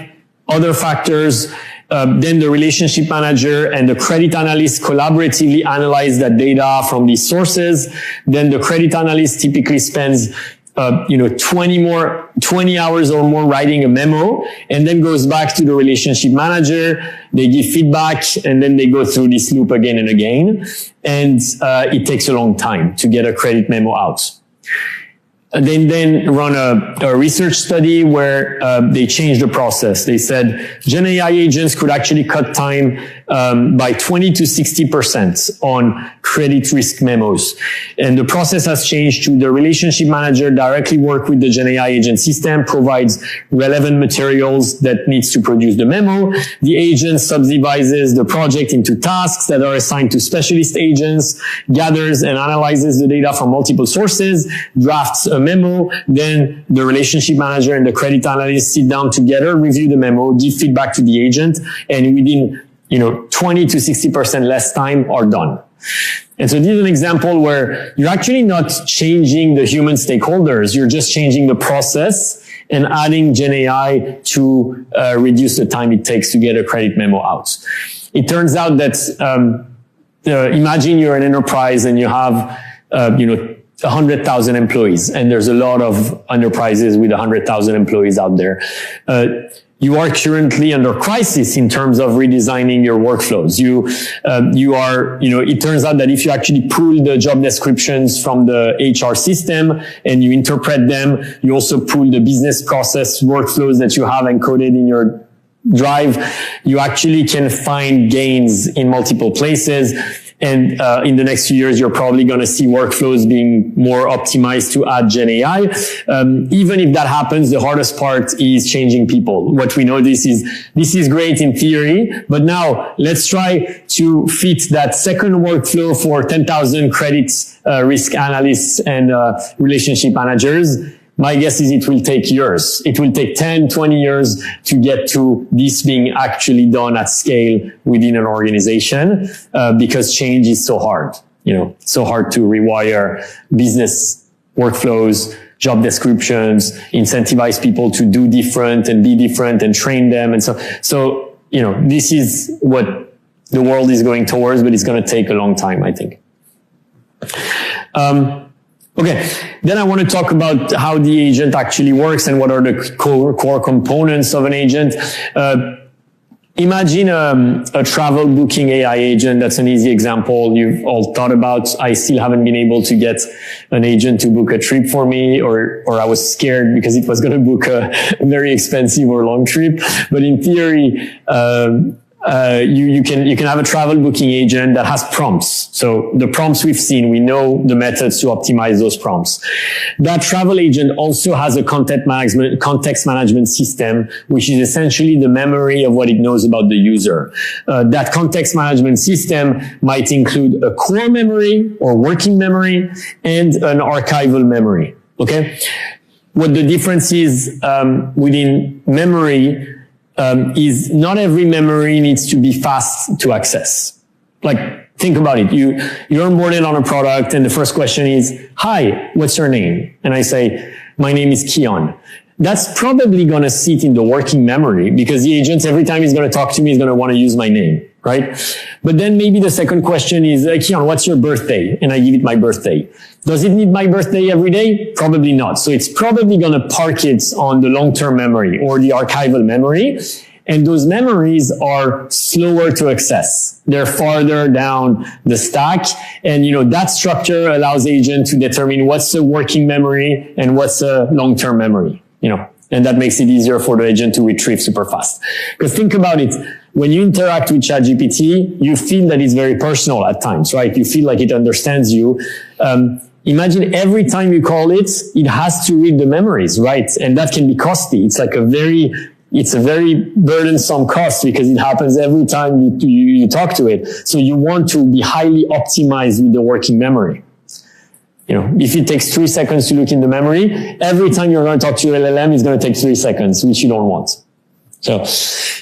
other factors. Then the relationship manager and the credit analyst collaboratively analyze that data from these sources. Then the credit analyst typically spends 20 hours or more writing a memo, and then goes back to the relationship manager. They give feedback, and then they go through this loop again and again. And it takes a long time to get a credit memo out. They then run a research study where they changed the process. They said Gen AI agents could actually cut time by 20 to 60% on credit risk memos. And the process has changed to the relationship manager directly work with the Gen AI agent system, provides relevant materials that needs to produce the memo. The agent subdivides the project into tasks that are assigned to specialist agents, gathers and analyzes the data from multiple sources, drafts a memo, then the relationship manager and the credit analyst sit down together, review the memo, give feedback to the agent, and within 20 to 60% less time are done. And so this is an example where you're actually not changing the human stakeholders, you're just changing the process and adding Gen AI to reduce the time it takes to get a credit memo out. It turns out that imagine you're an enterprise and you have 100,000 employees, and there's a lot of enterprises with 100,000 employees out there. You are currently under crisis in terms of redesigning your workflows. It turns out that if you actually pull the job descriptions from the HR system and you interpret them, you also pull the business process workflows that you have encoded in your drive, you actually can find gains in multiple places. And in the next few years, you're probably going to see workflows being more optimized to add Gen AI. Even if that happens, the hardest part is changing people. What we know this is great in theory, but now let's try to fit that second workflow for 10,000 credit risk analysts and relationship managers. My guess is it will take years. It will take 10, 20 years to get to this being actually done at scale within an organization, because change is so hard, so hard to rewire business workflows, job descriptions, incentivize people to do different and be different and train them. And so, this is what the world is going towards, but it's going to take a long time, I think. Okay, then I want to talk about how the agent actually works and what are the core components of an agent. Imagine a travel booking AI agent. That's an easy example you've all thought about. I still haven't been able to get an agent to book a trip for me, or I was scared because it was going to book a very expensive or long trip. But in theory, you can have a travel booking agent that has prompts. So the prompts we've seen, we know the methods to optimize those prompts. That travel agent also has a context management system, which is essentially the memory of what it knows about the user. That context management system might include a core memory or working memory and an archival memory. Okay. What the difference is, within memory, is not every memory needs to be fast to access. Like, think about it. You're onboarded on a product and the first question is, hi, what's your name? And I say, my name is Keon. That's probably going to sit in the working memory because the agent, every time he's going to talk to me, is going to want to use my name, right? But then maybe the second question is, Keon, what's your birthday? And I give it my birthday. Does it need my birthday every day? Probably not. So it's probably going to park it on the long-term memory or the archival memory. And those memories are slower to access. They're farther down the stack. And, that structure allows agent to determine what's a working memory and what's a long-term memory, and that makes it easier for the agent to retrieve super fast. Because think about it. When you interact with ChatGPT, you feel that it's very personal at times, right? You feel like it understands you. Imagine every time you call it, it has to read the memories, right? And that can be costly. It's a very burdensome cost because it happens every time you talk to it. So you want to be highly optimized with the working memory. If it takes 3 seconds to look in the memory, every time you're going to talk to your LLM, it's going to take 3 seconds, which you don't want. So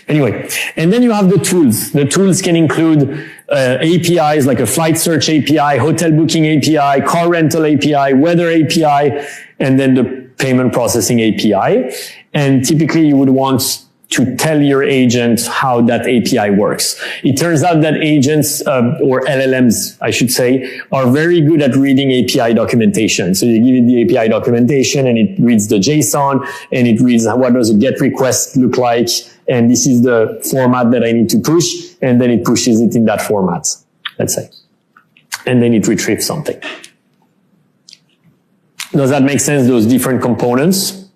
anyway, and then you have the tools. The tools can include APIs like a flight search API, hotel booking API, car rental API, weather API, and then the payment processing API. And typically you would want to tell your agent how that API works. It turns out that agents, or LLMs, I should say, are very good at reading API documentation. So you give it the API documentation and it reads the JSON and it reads what does a GET request look like. And this is the format that I need to push. And then it pushes it in that format, let's say. And then it retrieves something. Does that make sense, those different components?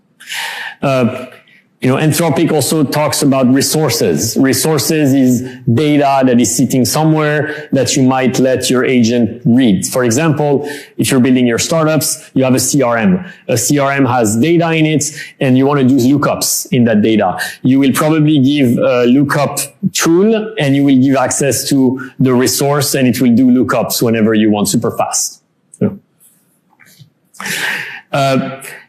Anthropic also talks about resources. Resources is data that is sitting somewhere that you might let your agent read. For example, if you're building your startups, you have a CRM. A CRM has data in it, and you want to do lookups in that data. You will probably give a lookup tool, and you will give access to the resource, and it will do lookups whenever you want, super fast.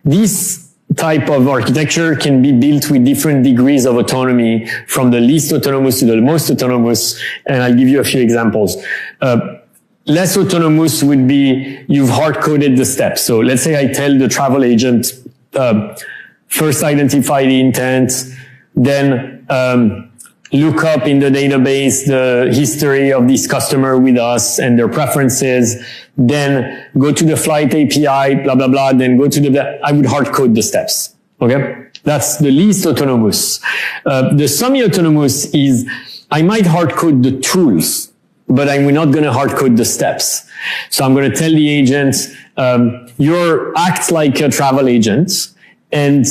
This type of architecture can be built with different degrees of autonomy, from the least autonomous to the most autonomous, and I'll give you a few examples. Less autonomous would be you've hard-coded the steps. So let's say I tell the travel agent, first identify the intent, then look up in the database the history of this customer with us and their preferences, then go to the flight API, blah, blah, blah, then go to I would hard code the steps. Okay? That's the least autonomous. The semi-autonomous is, I might hard code the tools, but I'm not going to hard code the steps. So I'm going to tell the agent, act like a travel agent, and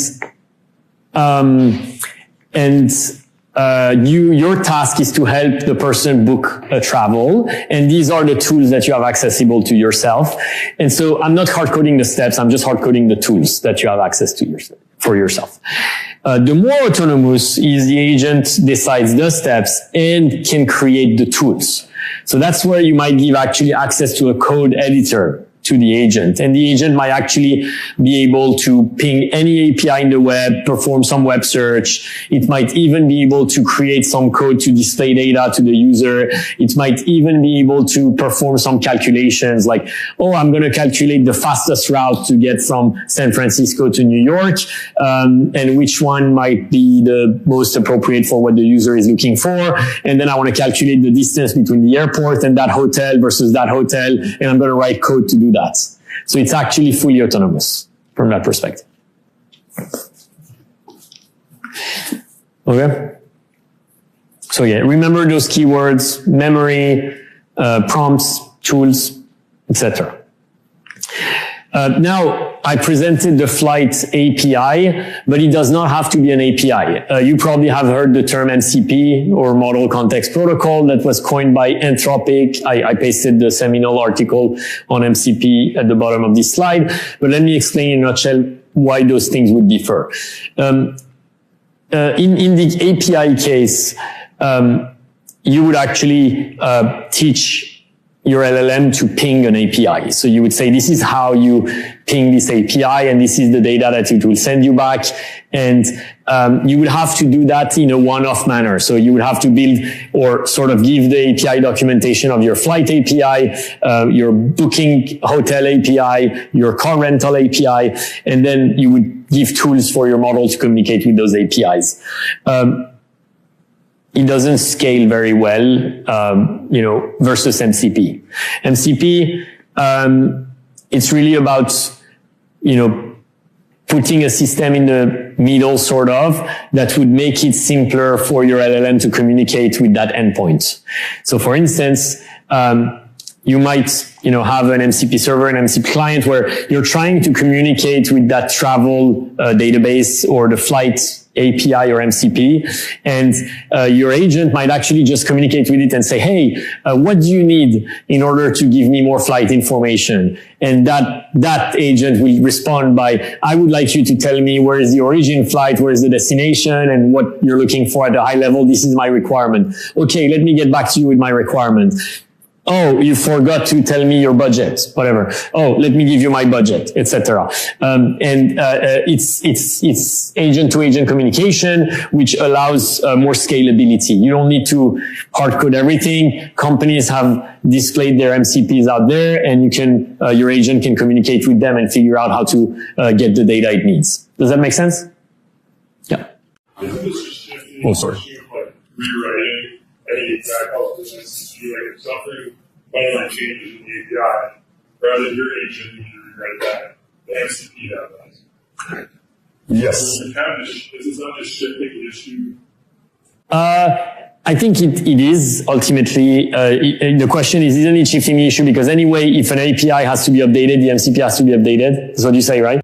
your task is to help the person book a travel, and these are the tools that you have accessible to yourself. And so I'm not hard coding the steps, I'm just hard coding the tools that you have access to for yourself. The more autonomous is the agent decides the steps and can create the tools. So that's where you might give actually access to a code editor to the agent. And the agent might actually be able to ping any API in the web, perform some web search. It might even be able to create some code to display data to the user. It might even be able to perform some calculations like, I'm going to calculate the fastest route to get from San Francisco to New York, and which one might be the most appropriate for what the user is looking for. And then I want to calculate the distance between the airport and that hotel versus that hotel, and I'm going to write code to do that. So it's actually fully autonomous from that perspective. Okay. So yeah, remember those keywords: memory, prompts, tools, etc. Now, I presented the flight API, but it does not have to be an API. You probably have heard the term MCP, or Model Context Protocol, that was coined by Anthropic. I pasted the seminal article on MCP at the bottom of this slide, but let me explain in a nutshell why those things would differ. In the API case, you would actually teach your LLM to ping an API. So you would say, this is how you ping this API, and this is the data that it will send you back. And you would have to do that in a one-off manner. So you would have to build or sort of give the API documentation of your flight API, your booking hotel API, your car rental API, and then you would give tools for your model to communicate with those APIs. It doesn't scale very well, versus MCP. MCP, it's really about, putting a system in the middle, sort of, that would make it simpler for your LLM to communicate with that endpoint. So for instance, you might, have an MCP server, an MCP client, where you're trying to communicate with that travel database or the flight API or MCP, and your agent might actually just communicate with it and say, hey, what do you need in order to give me more flight information? And that agent will respond by, I would like you to tell me where is the origin flight, where is the destination, and what you're looking for at a high level. This is my requirement. Okay, let me get back to you with my requirement. Oh, you forgot to tell me your budget, whatever. Oh, let me give you my budget, etc. It's agent-to-agent communication, which allows more scalability. You don't need to hard code everything. Companies have displayed their MCPs out there, and you can, your agent can communicate with them and figure out how to get the data it needs. Does that make sense? Yeah. Isn't this just shifting Oh, sorry. Like rewriting any exact this like something finally changes in the API, rather than your agent needs to rewrite that, the MCP does. Yes. So is this not just shipping the issue? I think it is ultimately, the question is, isn't it shifting the issue? Because anyway, if an API has to be updated, the MCP has to be updated. That's what you say, right?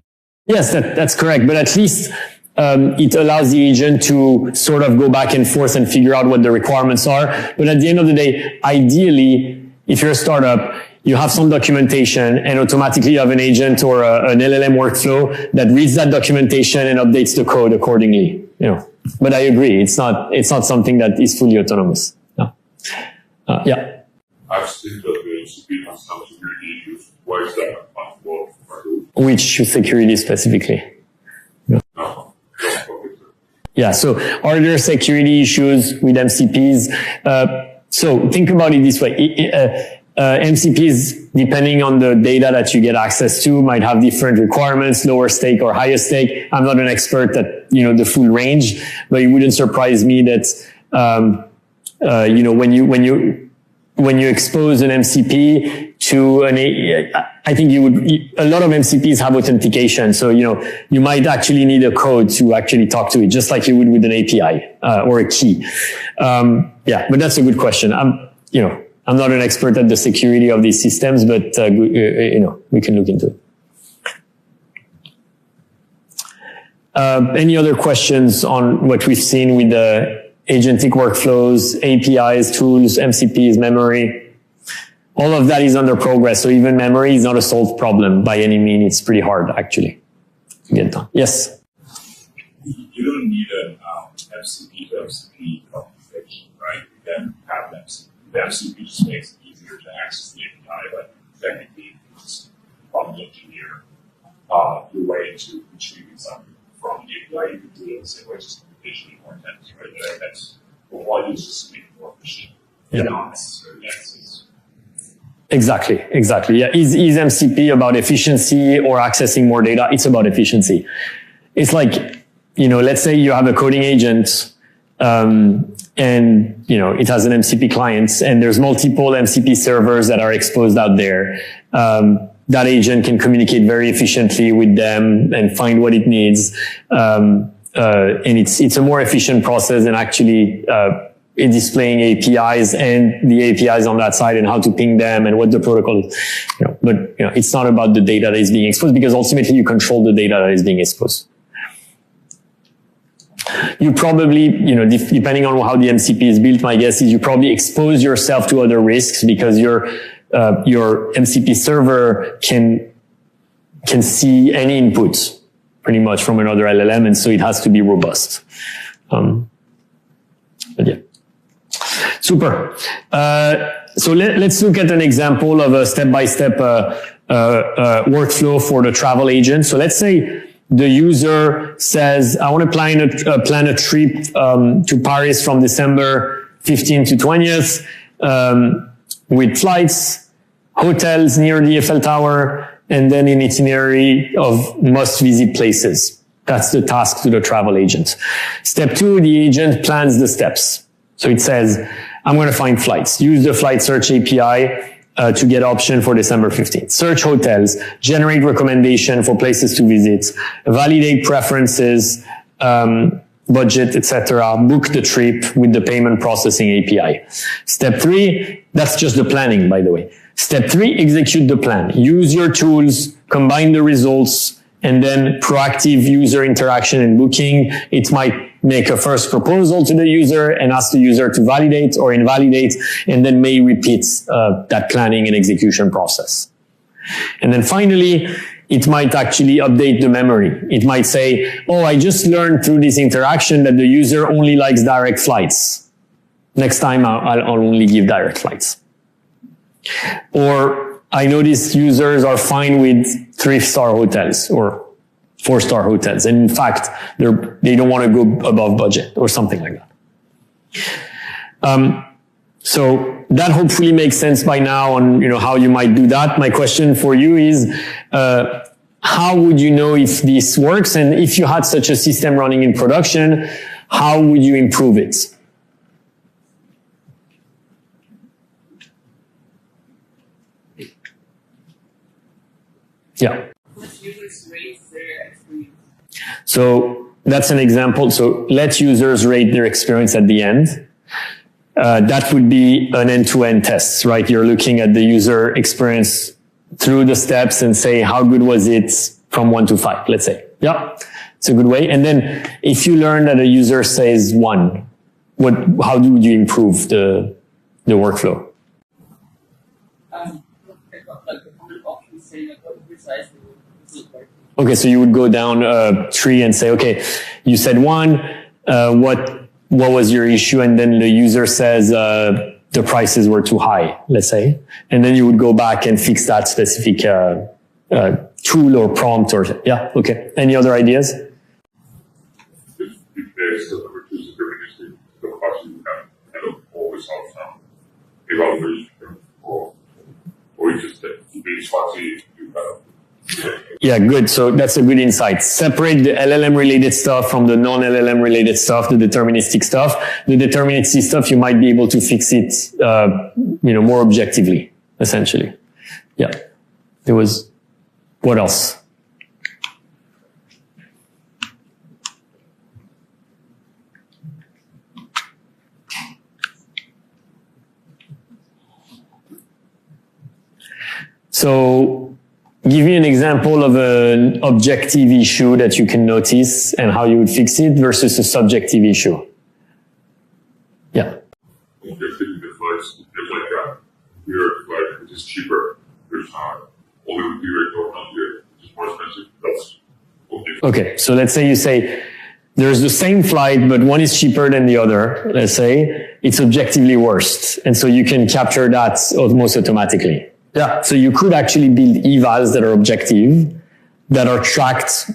Yes, that's correct. But at least, it allows the agent to sort of go back and forth and figure out what the requirements are. But at the end of the day, ideally, if you're a startup, you have some documentation and automatically you have an agent or an LLM workflow that reads that documentation and updates the code accordingly, you know. But I agree, it's not something that is fully autonomous. No. Yeah. I've seen that the MCP has some security issues. Why is that possible? Which security specifically? No. Yeah, so are there security issues with MCPs? So think about it this way. MCPs, depending on the data that you get access to, might have different requirements, lower stake or higher stake. I'm not an expert at, the full range, but it wouldn't surprise me that, when you expose an MCP to I think a lot of MCPs have authentication. So, you might actually need a code to actually talk to it, just like you would with an API, or a key. But that's a good question. I'm not an expert at the security of these systems, but, we can look into it. Any other questions on what we've seen with the agentic workflows, APIs, tools, MCPs, memory? All of that is under progress. So even memory is not a solved problem by any means. It's pretty hard actually to get done. Yes. You don't need an MCP to MCP configuration, right? You can have an MCP. The MCP just makes it easier to access the API, but technically it's probably engineer your way into retrieving something from the API. You can do it the same way, just computationally more intense, right? That's what one uses to make it more efficient. Not necessarily access. Exactly. Yeah. Is MCP about efficiency or accessing more data? It's about efficiency. It's like, let's say you have a coding agent, and, it has an MCP client and there's multiple MCP servers that are exposed out there. That agent can communicate very efficiently with them and find what it needs. And it's a more efficient process than actually, in displaying APIs and the APIs on that side and how to ping them and what the protocol is. But it's not about the data that is being exposed, because ultimately you control the data that is being exposed. You probably, depending on how the MCP is built, my guess is you probably expose yourself to other risks because your MCP server can see any input pretty much from another LLM, and so it has to be robust. But yeah. Super. So let's look at an example of a step-by-step workflow for the travel agent. So let's say the user says, I want to plan a trip to Paris from December 15th to 20th with flights, hotels near the Eiffel Tower, and then an itinerary of must-visit places. That's the task to the travel agent. Step 2, the agent plans the steps. So it says, I'm going to find flights. Use the flight search API to get option for December 15th. Search hotels, generate recommendation for places to visit, validate preferences, budget, etc. Book the trip with the payment processing API. Step 3, that's just the planning, by the way. Step 3, execute the plan. Use your tools, combine the results, and then proactive user interaction and booking. It might make a first proposal to the user and ask the user to validate or invalidate, and then may repeat that planning and execution process. And then finally, it might actually update the memory. It might say, oh, I just learned through this interaction that the user only likes direct flights. Next time I'll only give direct flights. Or I notice users are fine with 3-star hotels or 4-star hotels. And in fact, they don't want to go above budget or something like that. So that hopefully makes sense by now on, how you might do that. My question for you is, how would you know if this works? And if you had such a system running in production, how would you improve it? Yeah. Let users rate their experience. So that's an example. So let users rate their experience at the end. That would be an end-to-end test, right? You're looking at the user experience through the steps and say, how good was it from 1 to 5, let's say. Yeah, it's a good way. And then if you learn that a user says 1, how do you improve the workflow? Okay, so you would go down a tree and say, okay, you said 1, what was your issue? And then the user says, the prices were too high, let's say. And then you would go back and fix that specific, tool or prompt or, yeah, okay. Any other ideas? If there's a reduce the the question you have kind of always have some evaluation or you just base what you have. Yeah, good. So that's a good insight. Separate the LLM related stuff from the non-LLM related stuff, the deterministic stuff. The deterministic stuff, you might be able to fix it, more objectively, essentially. Yeah. There was, what else? So, give me an example of an objective issue that you can notice and how you would fix it versus a subjective issue. Yeah. If you're fitting the flights, there's like a weird flight which is cheaper. There's only with direct or not direct, which is more expensive. That's okay. So let's say you say there's the same flight, but one is cheaper than the other. Let's say it's objectively worst. And so you can capture that almost automatically. Yeah, so you could actually build evals that are objective, that are tracked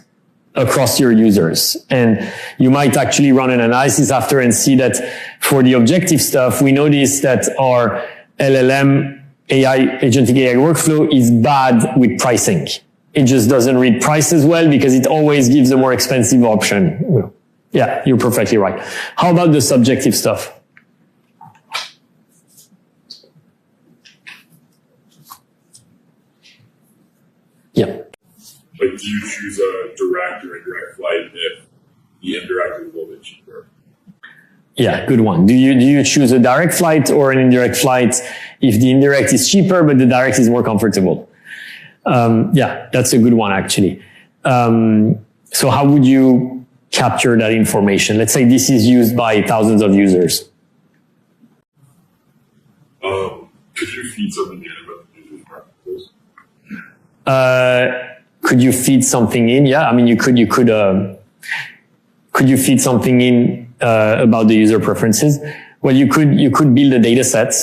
across your users. And you might actually run an analysis after and see that for the objective stuff, we notice that our LLM agentic AI workflow is bad with pricing. It just doesn't read prices well because it always gives a more expensive option. Yeah, you're perfectly right. How about the subjective stuff? Yeah. Like, do you choose a direct or indirect flight if the indirect is a little bit cheaper? Yeah, good one. Do you choose a direct flight or an indirect flight if the indirect is cheaper but the direct is more comfortable? Yeah, that's a good one actually. So how would you capture that information? Let's say this is used by thousands of users. Could you feed something in about the user's preferences? Could you feed something in? Yeah, I mean, could you feed something in, about the user preferences? Well, you could build a data set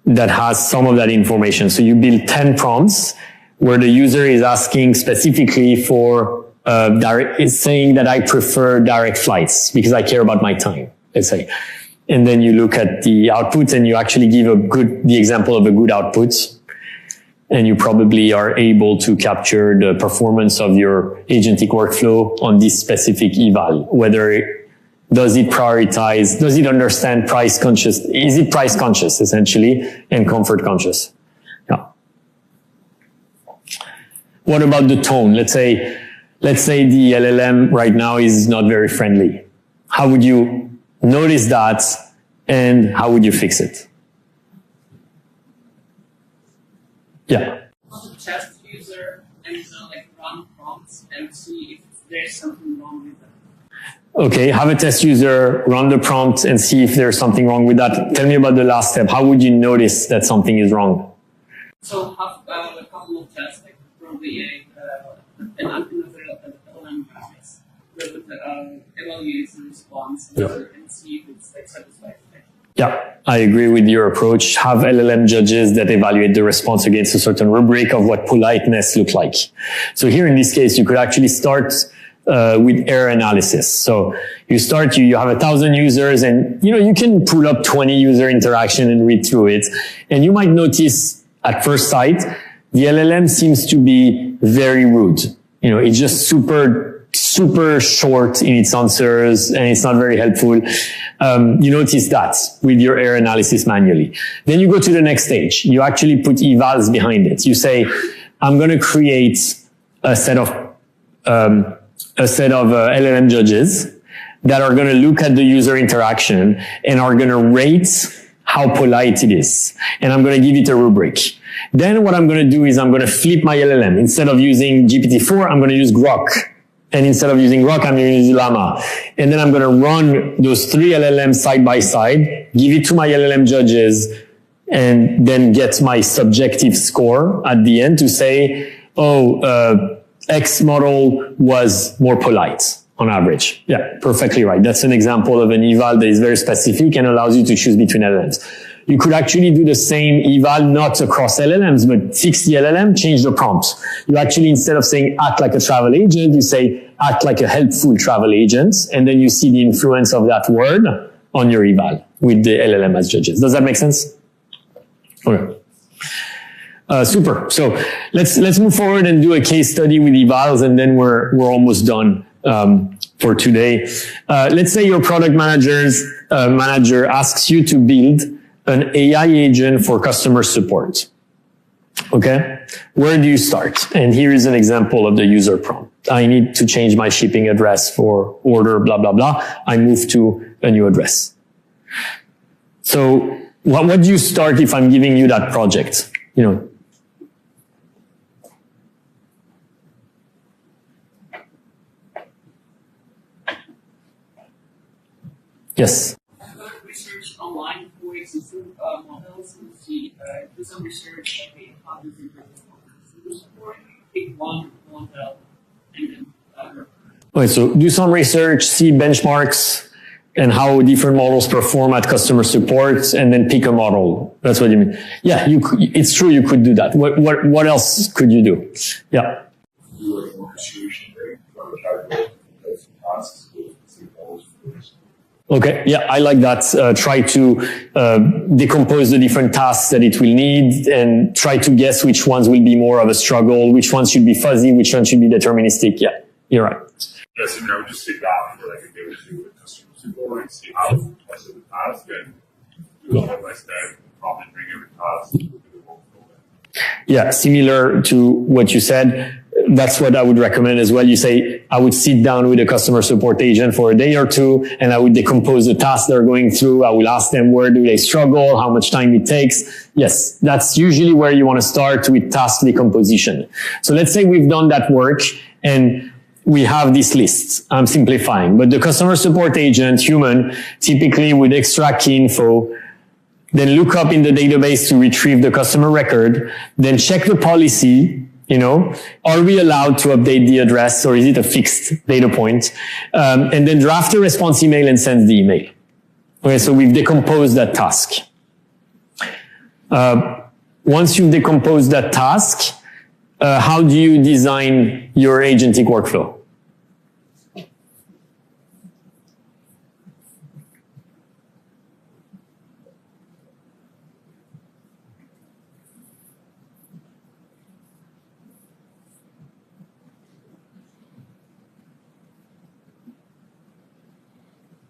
that has some of that information. So you build 10 prompts where the user is asking specifically for, is saying that I prefer direct flights because I care about my time, let's say. And then you look at the output and you actually give the example of a good output. And you probably are able to capture the performance of your agentic workflow on this specific eval. Does it prioritize, does it understand price conscious? Is it price conscious essentially and comfort conscious? Yeah. What about the tone? Let's say the LLM right now is not very friendly. How would you notice that and how would you fix it? Yeah. Also test user and run prompts and see if there's something wrong with them. Okay, have a test user, run the prompt and see if there's something wrong with that. Tell me about the last step. How would you notice that something is wrong? So have a couple of tests, like probably another LLM practice that would evaluate the response and see if it's satisfactory. Yeah, I agree with your approach. Have LLM judges that evaluate the response against a certain rubric of what politeness looks like. So here in this case, you could actually start with error analysis. So you have 1,000 users and, you can pull up 20 user interaction and read through it. And you might notice at first sight, the LLM seems to be very rude. It's just super super short in its answers and it's not very helpful. You notice that with your error analysis manually. Then you go to the next stage. You actually put evals behind it. You say, I'm going to create a set of LLM judges that are going to look at the user interaction and are going to rate how polite it is. And I'm going to give it a rubric. Then what I'm going to do is I'm going to flip my LLM. Instead of using GPT-4, I'm going to use Grok. And instead of using Grok, I'm going to use Llama. And then I'm going to run those 3 LLMs side by side, give it to my LLM judges, and then get my subjective score at the end to say, X model was more polite on average. Yeah, perfectly right. That's an example of an eval that is very specific and allows you to choose between LLMs. You could actually do the same eval, not across LLMs, but fix the LLM, change the prompt. You actually, instead of saying act like a travel agent, you say act like a helpful travel agent, and then you see the influence of that word on your eval with the LLM as judges. Does that make sense? Okay. Super. So let's move forward and do a case study with evals, and then we're almost done for today. Let's say your product manager asks you to build an AI agent for customer support. Okay, where do you start? And here is an example of the user prompt. I need to change my shipping address for order blah blah blah. I move to a new address. So what do you start if I'm giving you that project? You know. Yes. Research online for existing models and see, do some research on how to improve customer support, pick one model, and then Okay, so do some research, see benchmarks and how different models perform at customer support, and then pick a model. That's what you mean. Yeah, it's true you could do that. What else could you do? Yeah. Okay, yeah, I like that. Try to decompose the different tasks that it will need and try to guess which ones will be more of a struggle, which ones should be fuzzy, which ones should be deterministic. Yeah, you're right. Yes, I mean, I would just sit down for like a day or two with customer support and see how to test the task and do a step by step, probably bring every task to the workflow. Yeah, similar to what you said. That's what I would recommend as well. You say, I would sit down with a customer support agent for a day or two, and I would decompose the tasks they're going through. I will ask them, where do they struggle? How much time it takes? Yes, that's usually where you want to start with task decomposition. So let's say we've done that work and we have this list. I'm simplifying, but the customer support agent, human, typically would extract key info, then look up in the database to retrieve the customer record, then check the policy. You know, are we allowed to update the address, or is it a fixed data point? And then draft a response email and send the email. Okay, so we've decomposed that task. Once you've decomposed that task, how do you design your agentic workflow?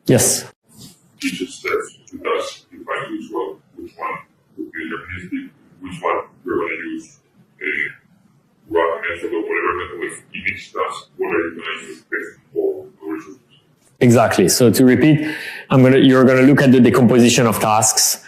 Yes. Each steps to us, if I use one, which one would be deterministic, which one we're going to use a rock method or whatever method in each task, what are you going to use for results? Exactly. So to repeat, you're going to look at the decomposition of tasks,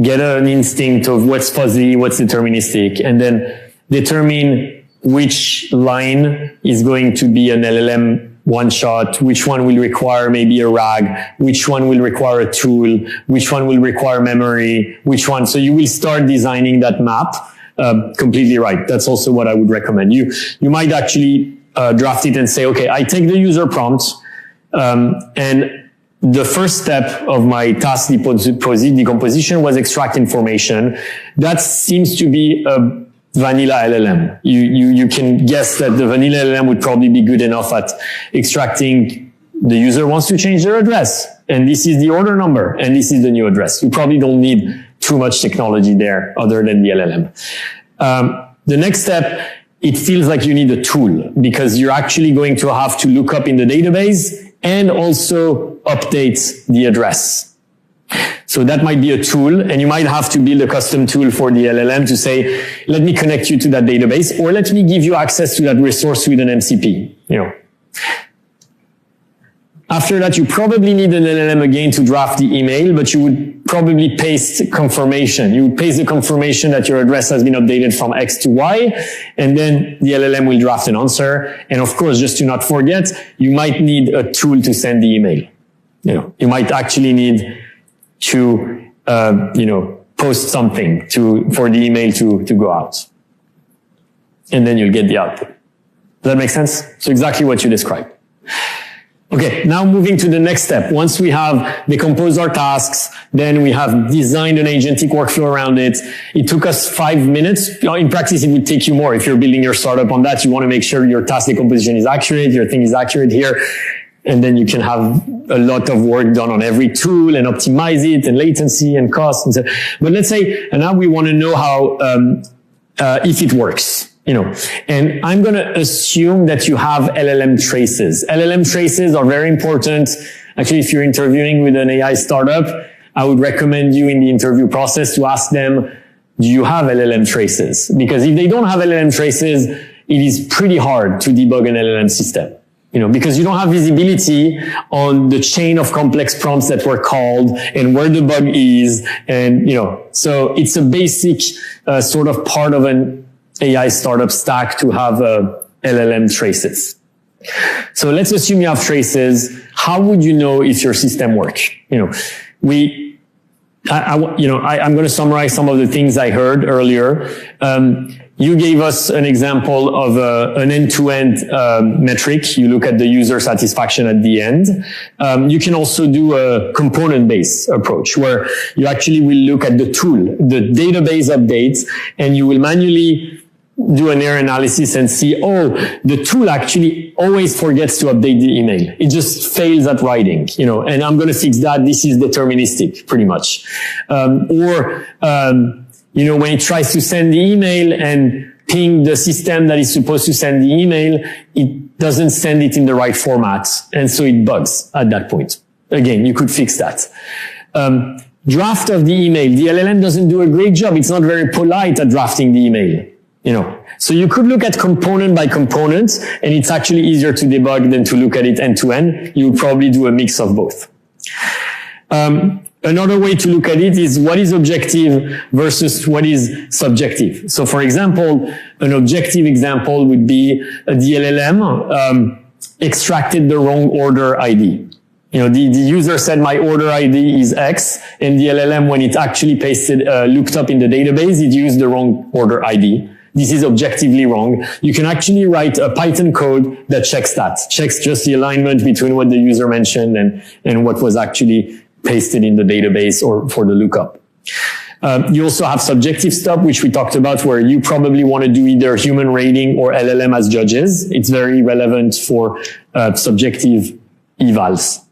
get an instinct of what's fuzzy, what's deterministic, and then determine which line is going to be an LLM one shot, which one will require maybe a RAG, which one will require a tool, which one will require memory, which one. So you will start designing that map. Completely right. That's also what I would recommend. You might actually draft it and say, okay, I take the user prompt, and the first step of my task decomposition was extract information. That seems to be a vanilla LLM. You can guess that the vanilla LLM would probably be good enough at extracting the user wants to change their address, and this is the order number, and this is the new address. You probably don't need too much technology there other than the LLM. The next step it feels like you need a tool because you're actually going to have to look up in the database and also update the address. So that might be a tool, and you might have to build a custom tool for the LLM to say, let me connect you to that database, or let me give you access to that resource with an MCP, you know. After that, you probably need an LLM again to draft the email, but you would probably paste confirmation. You would paste the confirmation that your address has been updated from X to Y, and then the LLM will draft an answer. And of course, just to not forget, you might need a tool to send the email. You know, you might actually need to, post something for the email to go out. And then you'll get the output. Does that make sense? So exactly what you described. Okay, now moving to the next step. Once we have decomposed our tasks, then we have designed an agentic workflow around it. It took us 5 minutes. In practice, it would take you more. If you're building your startup on that, you want to make sure your task decomposition is accurate, your thing is accurate here. And then you can have a lot of work done on every tool and optimize it and latency and cost. And so. But let's say, and now we want to know how, if it works. You know, and I'm going to assume that you have LLM traces. LLM traces are very important. Actually, if you're interviewing with an AI startup, I would recommend you in the interview process to ask them, do you have LLM traces? Because if they don't have LLM traces, it is pretty hard to debug an LLM system. You know, because you don't have visibility on the chain of complex prompts that were called and where the bug is. And, you know, so it's a basic sort of part of an AI startup stack to have LLM traces. So let's assume you have traces. How would you know if your system works? You know, I'm going to summarize some of the things I heard earlier. You gave us an example of an end-to-end metric. You look at the user satisfaction at the end. You can also do a component-based approach where you actually will look at the tool, the database updates, and you will manually do an error analysis and see, oh, the tool actually always forgets to update the email. It just fails at writing, you know, and I'm going to fix that. This is deterministic, pretty much. When it tries to send the email and ping the system that is supposed to send the email, it doesn't send it in the right format. And so it bugs at that point. Again, you could fix that. Draft of the email. The LLM doesn't do a great job. It's not very polite at drafting the email. You know, so you could look at component by component, and it's actually easier to debug than to look at it end to end. You would probably do a mix of both. Another way to look at it is what is objective versus what is subjective. So for example, an objective example would be the LLM extracted the wrong order ID. You know, the user said my order ID is X, and the LLM, when it actually looked up in the database, it used the wrong order ID. This is objectively wrong. You can actually write a Python code that checks that, checks just the alignment between what the user mentioned and what was actually pasted in the database or for the lookup. You also have subjective stuff, which we talked about, where you probably want to do either human rating or LLM as judges. It's very relevant for subjective evals.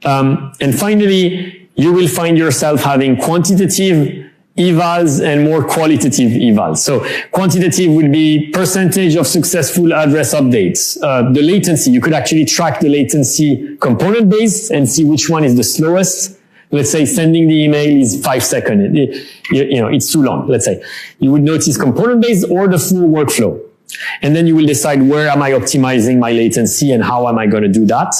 And finally, you will find yourself having quantitative evals and more qualitative evals. So quantitative will be percentage of successful address updates. The latency, you could actually track the latency component based and see which one is the slowest. Let's say sending the email is 5 seconds. It's too long, let's say. You would notice component based or the full workflow. And then you will decide where am I optimizing my latency and how am I going to do that.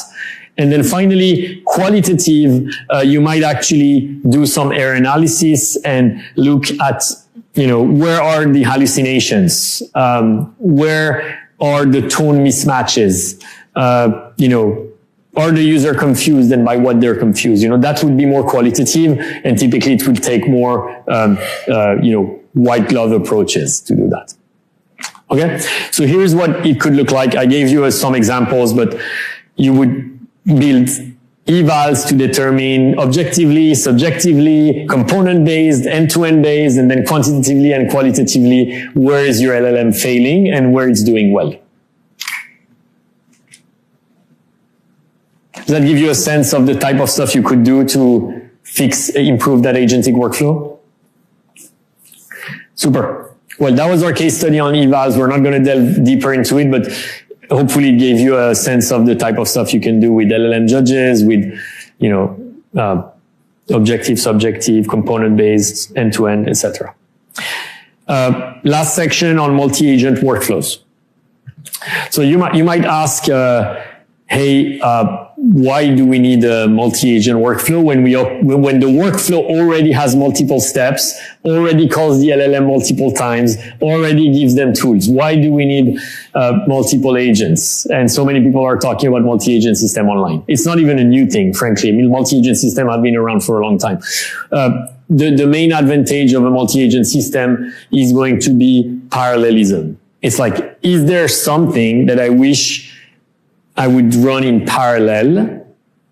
And then finally, qualitative, you might actually do some error analysis and look at, where are the hallucinations? Where are the tone mismatches? Are the user confused and by what they're confused? That would be more qualitative, and typically it would take more, white glove approaches to do that. Okay. So here's what it could look like. I gave you some examples, but you would build evals to determine objectively, subjectively, component-based, end-to-end based, and then quantitatively and qualitatively where is your LLM failing and where it's doing well. Does that give you a sense of the type of stuff you could do to improve that agentic workflow? Super. Well, that was our case study on evals. We're not going to delve deeper into it, but hopefully it gave you a sense of the type of stuff you can do with LLM judges, with, objective, subjective, component-based, end-to-end, etc. Last section on multi-agent workflows. So you might ask, hey, why do we need a multi-agent workflow when the workflow already has multiple steps, already calls the LLM multiple times, already gives them tools? Why do we need multiple agents? And so many people are talking about multi-agent system online. It's not even a new thing, frankly. I mean, multi-agent system have been around for a long time. The main advantage of a multi-agent system is going to be parallelism. It's like, is there something that I wish I would run in parallel,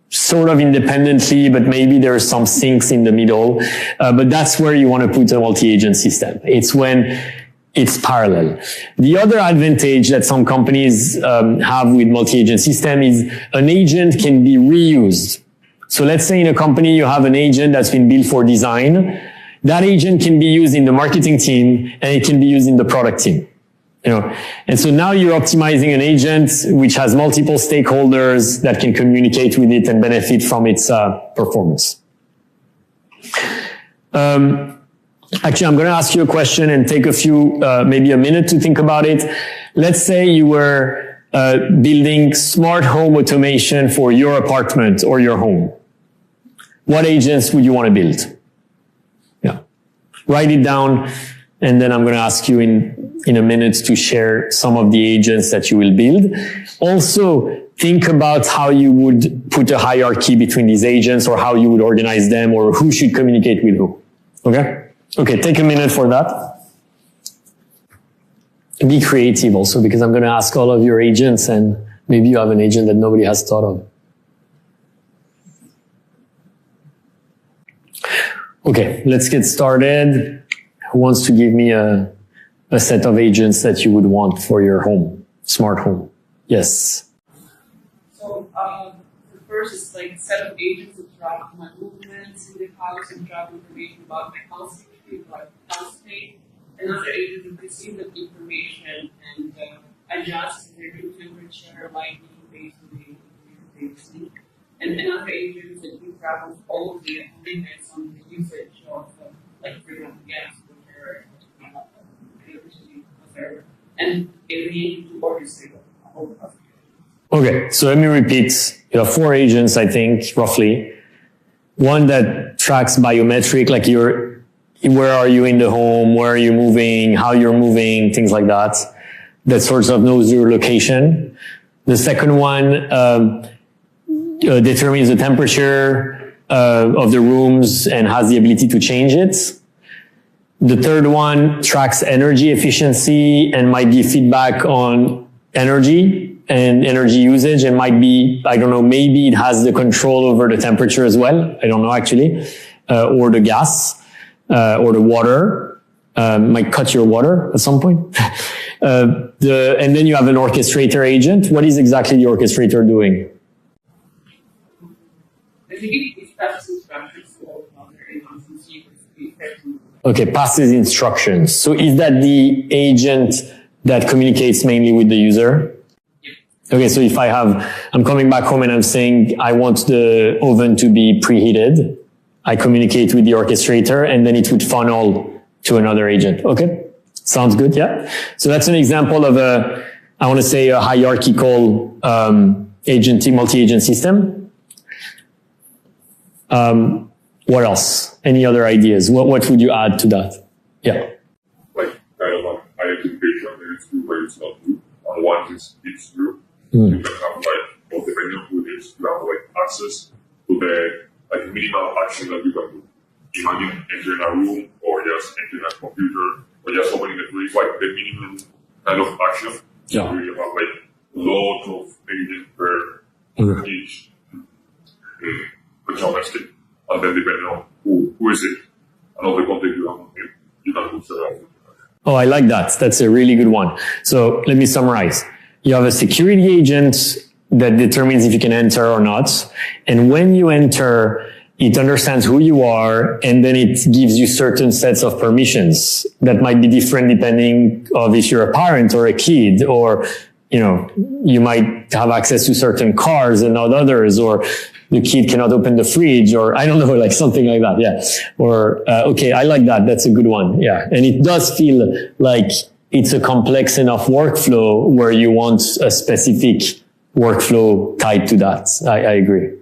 sort of independently, but maybe there are some syncs in the middle. But that's where you want to put a multi-agent system. It's when it's parallel. The other advantage that some companies have with multi-agent system is an agent can be reused. So let's say in a company you have an agent that's been built for design. That agent can be used in the marketing team and it can be used in the product team. And so now you're optimizing an agent which has multiple stakeholders that can communicate with it and benefit from its performance. Actually, I'm going to ask you a question and take maybe a minute to think about it. Let's say you were building smart home automation for your apartment or your home. What agents would you want to build? Yeah. Write it down, and then I'm going to ask you in a minute to share some of the agents that you will build. Also, think about how you would put a hierarchy between these agents, or how you would organize them, or who should communicate with who. Okay? Okay, take a minute for that. Be creative also, because I'm going to ask all of your agents, and maybe you have an agent that nobody has thought of. Okay, let's get started. Who wants to give me a set of agents that you would want for your home, smart home? Yes. So the first is like a set of agents that track my movements in the house and track information about my house, like house state. Another agent that receive that information and adjust their room temperature, lighting, based on the information they receive. And another agent that we track with all of the limits on the usage of, like, for example, gas, water, electricity, whatever. And it needs to orchestrate a whole process. Okay, so let me repeat. You have 4 agents, I think, roughly. One that tracks biometric, like where are you in the home, where are you moving, how you're moving, things like that. That sort of knows your location. The second one determines the temperature of the rooms and has the ability to change it. The third one tracks energy efficiency and might give feedback on energy and energy usage, and might be, I don't know, maybe it has the control over the temperature as well. I don't know actually, or the gas, or the water, might cut your water at some point. And then you have an orchestrator agent. What is exactly the orchestrator doing? Okay, passes instructions. So is that the agent that communicates mainly with the user? Okay, so if I'm coming back home and I'm saying I want the oven to be preheated, I communicate with the orchestrator, and then it would funnel to another agent. Okay, sounds good, yeah? So that's an example of I want to say a hierarchical agentic multi-agent system. What else? Any other ideas? What would you add to that? Yeah. Like kind of like identification, there is 2 ways not to. On one is it's true. You can have like, well, depending on who it is, you have like access to the like minimal action that you can do. Imagine entering a room, or just entering a computer, or just opening the fridge, like the minimum kind of action. Yeah. So you have like lots of agents per each functionalistic. And then depending on who is it, and all the content you have, you can put several. Oh, I like that. That's a really good one. So let me summarize. You have a security agent that determines if you can enter or not. And when you enter, it understands who you are, and then it gives you certain sets of permissions that might be different depending of if you're a parent or a kid, or, you know, you might have access to certain cars and not others, or the kid cannot open the fridge, or I don't know, like something like that. Yeah. Or, okay, I like that. That's a good one. Yeah. And it does feel like it's a complex enough workflow where you want a specific workflow tied to that. I agree.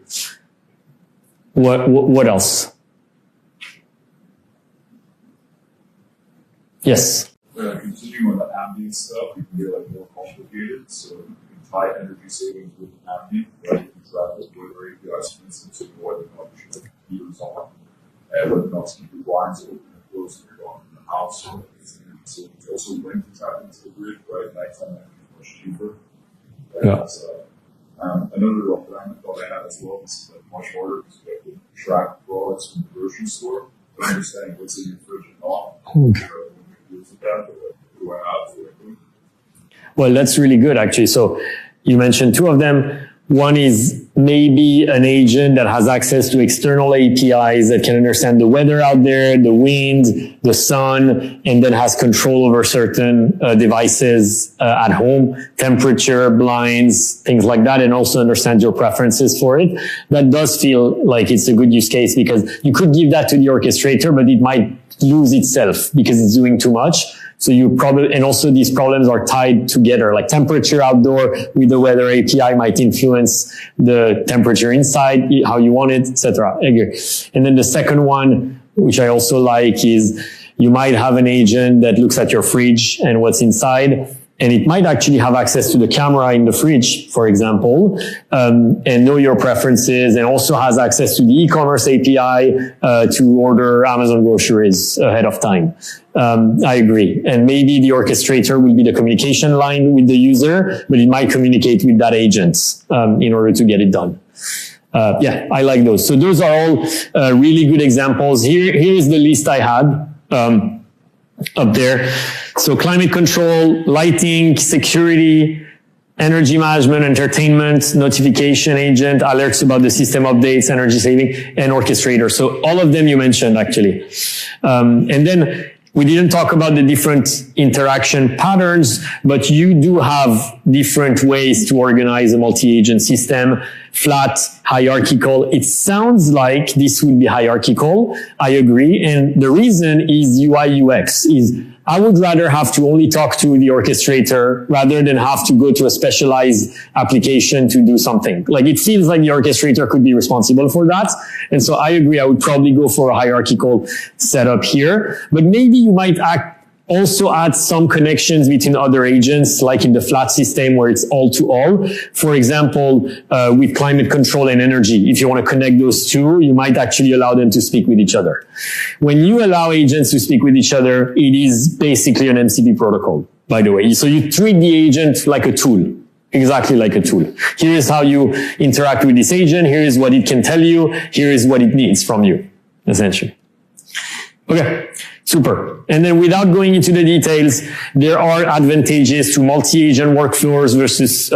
What else? Yes. Continuing on the ambient stuff, you can get like more complicated. So you can tie energy savings with ambient, right? You can track the weather APIs, for instance, so you know whether or not you should have the heaters on, whether or not to keep the blinds open and closed when you're on in the house. So it's energy savings. Also, when to tap into the grid, right? Nighttime energy is much cheaper. Yeah. Another requirement that I had as well is like much harder because you have to track products from the grocery store, but understanding what's in your fridge and not. Well, that's really good, actually. So you mentioned two of them. One is maybe an agent that has access to external APIs that can understand the weather out there, the wind, the sun, and then has control over certain devices at home, temperature, blinds, things like that, and also understand your preferences for it. That does feel like it's a good use case, because you could give that to the orchestrator, but it might lose itself because it's doing too much. So you probably, and also these problems are tied together, like temperature outdoor with the weather API might influence the temperature inside, how you want it, etc. And then the second one, which I also like, is you might have an agent that looks at your fridge and what's inside, and it might actually have access to the camera in the fridge, for example, and know your preferences, and also has access to the e-commerce API to order Amazon groceries ahead of time. I agree. And maybe the orchestrator will be the communication line with the user, but it might communicate with that agent in order to get it done. Yeah, I like those. So those are all really good examples. Here is the list I had up there. So climate control, lighting, security, energy management, entertainment, notification agent, alerts about the system updates, energy saving, and orchestrator. So all of them you mentioned, actually. And then we didn't talk about the different interaction patterns, but you do have different ways to organize a multi-agent system, flat, hierarchical. It sounds like this would be hierarchical. I agree. And the reason is UI UX is I would rather have to only talk to the orchestrator rather than have to go to a specialized application to do something. Like, it feels like the orchestrator could be responsible for that. And so I agree, I would probably go for a hierarchical setup here. But maybe you might also add some connections between other agents, like in the flat system where it's all to all. For example, with climate control and energy, if you want to connect those two, you might actually allow them to speak with each other. When you allow agents to speak with each other, it is basically an MCP protocol, by the way. So you treat the agent like a tool. Exactly like a tool. Here is how you interact with this agent. Here is what it can tell you. Here is what it needs from you, essentially. Okay. Super. And then without going into the details, there are advantages to multi-agent workflows versus,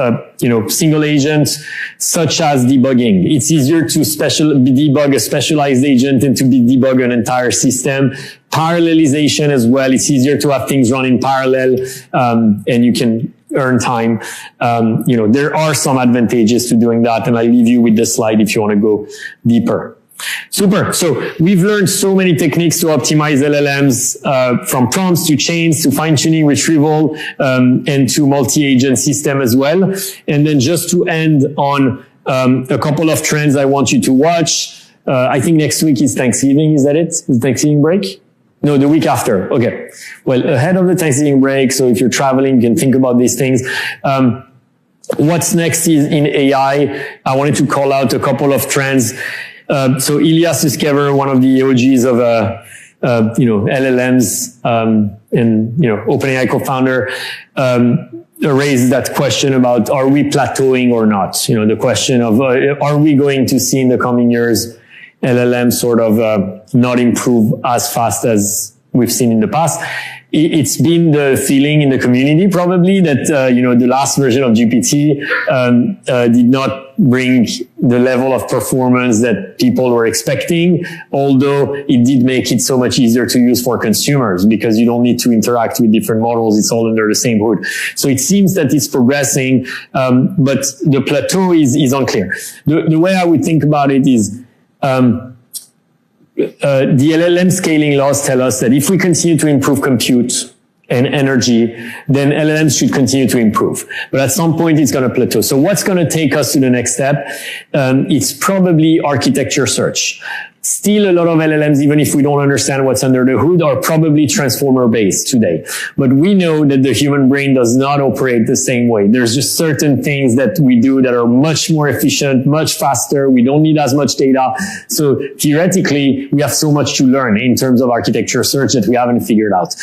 single agents, such as debugging. It's easier to debug a specialized agent than to debug an entire system. Parallelization as well. It's easier to have things run in parallel, and you can earn time. There are some advantages to doing that, and I'll leave you with this slide if you want to go deeper. Super. So we've learned so many techniques to optimize LLMs, from prompts to chains to fine-tuning, retrieval, and to multi-agent system as well. And then just to end on a couple of trends I want you to watch. I think next week is Thanksgiving. Is that it? Is Thanksgiving break? No, the week after. Okay. Well, ahead of the Thanksgiving break, so if you're traveling, you can think about these things. What's next is in AI. I wanted to call out a couple of trends. So Ilias Sutskever, one of the OGs of, LLMs, and, OpenAI co-founder, raised that question about, are we plateauing or not? The question of, are we going to see in the coming years LLMs sort of, not improve as fast as we've seen in the past? it's been the feeling in the community probably that, the last version of GPT, did not bring the level of performance that people were expecting, although it did make it so much easier to use for consumers because you don't need to interact with different models. It's all under the same hood. So it seems that it's progressing, but the plateau is unclear. The way I would think about it is, the LLM scaling laws tell us that if we continue to improve compute and energy, then LLMs should continue to improve. But at some point, it's going to plateau. So what's going to take us to the next step? It's probably architecture search. Still a lot of LLMs, even if we don't understand what's under the hood, are probably transformer-based today. But we know that the human brain does not operate the same way. There's just certain things that we do that are much more efficient, much faster. We don't need as much data. So theoretically, we have so much to learn in terms of architecture search that we haven't figured out.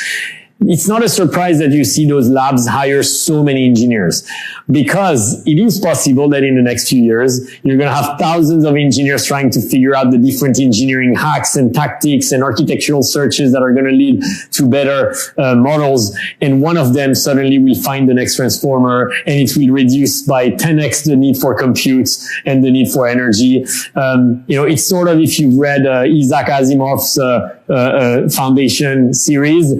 It's not a surprise that you see those labs hire so many engineers, because it is possible that in the next few years, you're going to have thousands of engineers trying to figure out the different engineering hacks and tactics and architectural searches that are going to lead to better models. And one of them suddenly will find the next transformer, and it will reduce by 10x the need for compute and the need for energy. It's sort of, if you've read Isaac Asimov's Foundation series,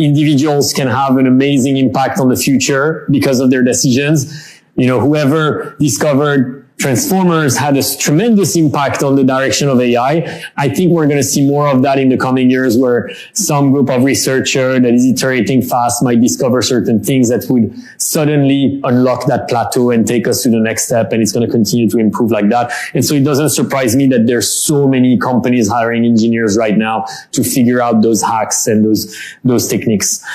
individuals can have an amazing impact on the future because of their decisions. Whoever discovered transformers had a tremendous impact on the direction of AI. I think we're going to see more of that in the coming years, where some group of researcher that is iterating fast might discover certain things that would suddenly unlock that plateau and take us to the next step. And it's going to continue to improve like that. And so it doesn't surprise me that there's so many companies hiring engineers right now to figure out those hacks and those techniques.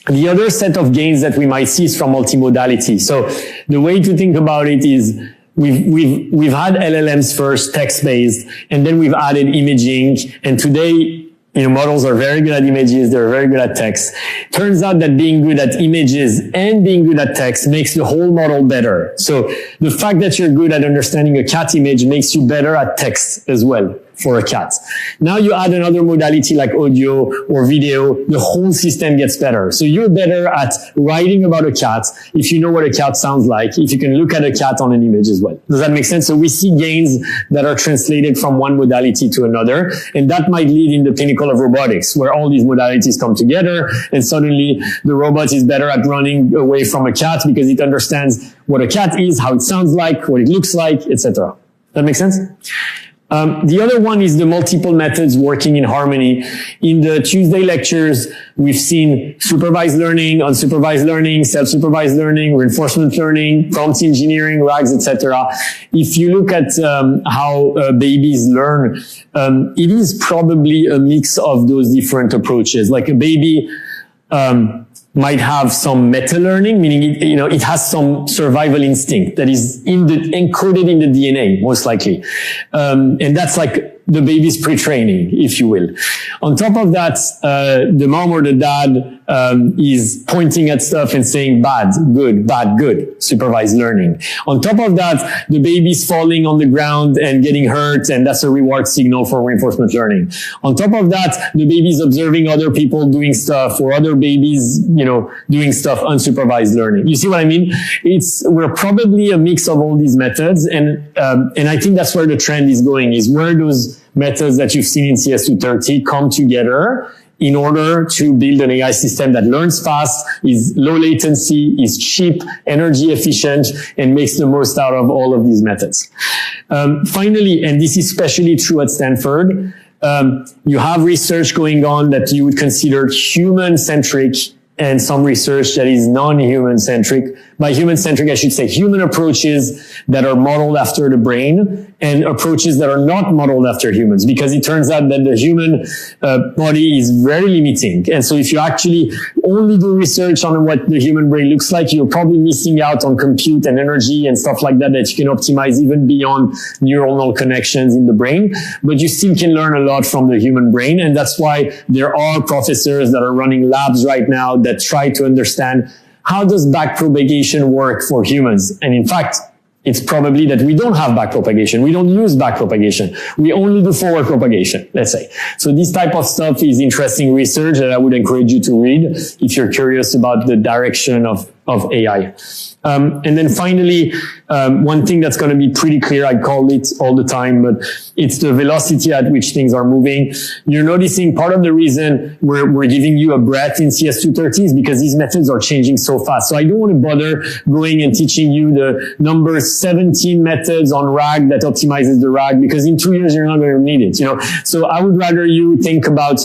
The other set of gains that we might see is from multimodality. So the way to think about it is we've had LLMs first, text-based, and then we've added imaging. And today, models are very good at images. They're very good at text. Turns out that being good at images and being good at text makes the whole model better. So the fact that you're good at understanding a cat image makes you better at text as well for a cat. Now you add another modality like audio or video, the whole system gets better. So you're better at writing about a cat if you know what a cat sounds like, if you can look at a cat on an image as well. Does that make sense? So we see gains that are translated from one modality to another, and that might lead in the pinnacle of robotics, where all these modalities come together, and suddenly the robot is better at running away from a cat because it understands what a cat is, how it sounds like, what it looks like, etc. That makes sense? The other one is the multiple methods working in harmony. In the Tuesday lectures, we've seen supervised learning, unsupervised learning, self-supervised learning, reinforcement learning, prompt engineering, RAGs, etc. If you look at how babies learn, it is probably a mix of those different approaches. Like a baby might have some meta-learning, meaning it has some survival instinct that is encoded in the DNA, most likely. And that's like the baby's pre-training, if you will. On top of that, the mom or the dad is pointing at stuff and saying bad, good, supervised learning. On top of that, the baby's falling on the ground and getting hurt, and that's a reward signal for reinforcement learning. On top of that, the baby's observing other people doing stuff, or other babies, doing stuff, unsupervised learning. You see what I mean? We're probably a mix of all these methods, and I think that's where the trend is going, is where those methods that you've seen in CS230 come together in order to build an AI system that learns fast, is low latency, is cheap, energy efficient, and makes the most out of all of these methods. Finally, and this is especially true at Stanford, you have research going on that you would consider human-centric, and some research that is non-human-centric. By human-centric, I should say human approaches that are modeled after the brain, and approaches that are not modeled after humans, because it turns out that the human body is very limiting. And so if you actually only do research on what the human brain looks like, you're probably missing out on compute and energy and stuff like that you can optimize even beyond neuronal connections in the brain. But you still can learn a lot from the human brain. And that's why there are professors that are running labs right now that try to understand how does backpropagation work for humans. And in fact, it's probably that we don't have backpropagation. We don't use backpropagation. We only do forward propagation, let's say. So this type of stuff is interesting research that I would encourage you to read if you're curious about the direction of AI. And then finally, one thing that's going to be pretty clear, I call it all the time, but it's the velocity at which things are moving. You're noticing part of the reason we're giving you a breadth in CS230 is because these methods are changing so fast. So I don't want to bother going and teaching you the number 17 methods on RAG that optimizes the RAG, because in 2 years, you're not going to need it, So I would rather you think about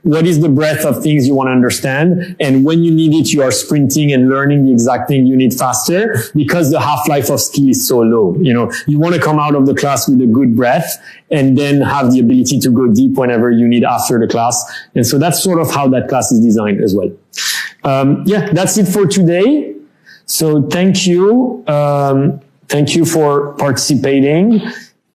what is the breadth of things you want to understand? And when you need it, you are sprinting and learning the exact thing you need faster, because the half-life of skill is so low. You want to come out of the class with a good breadth and then have the ability to go deep whenever you need after the class. And so that's sort of how that class is designed as well. That's it for today. So thank you. Thank you for participating.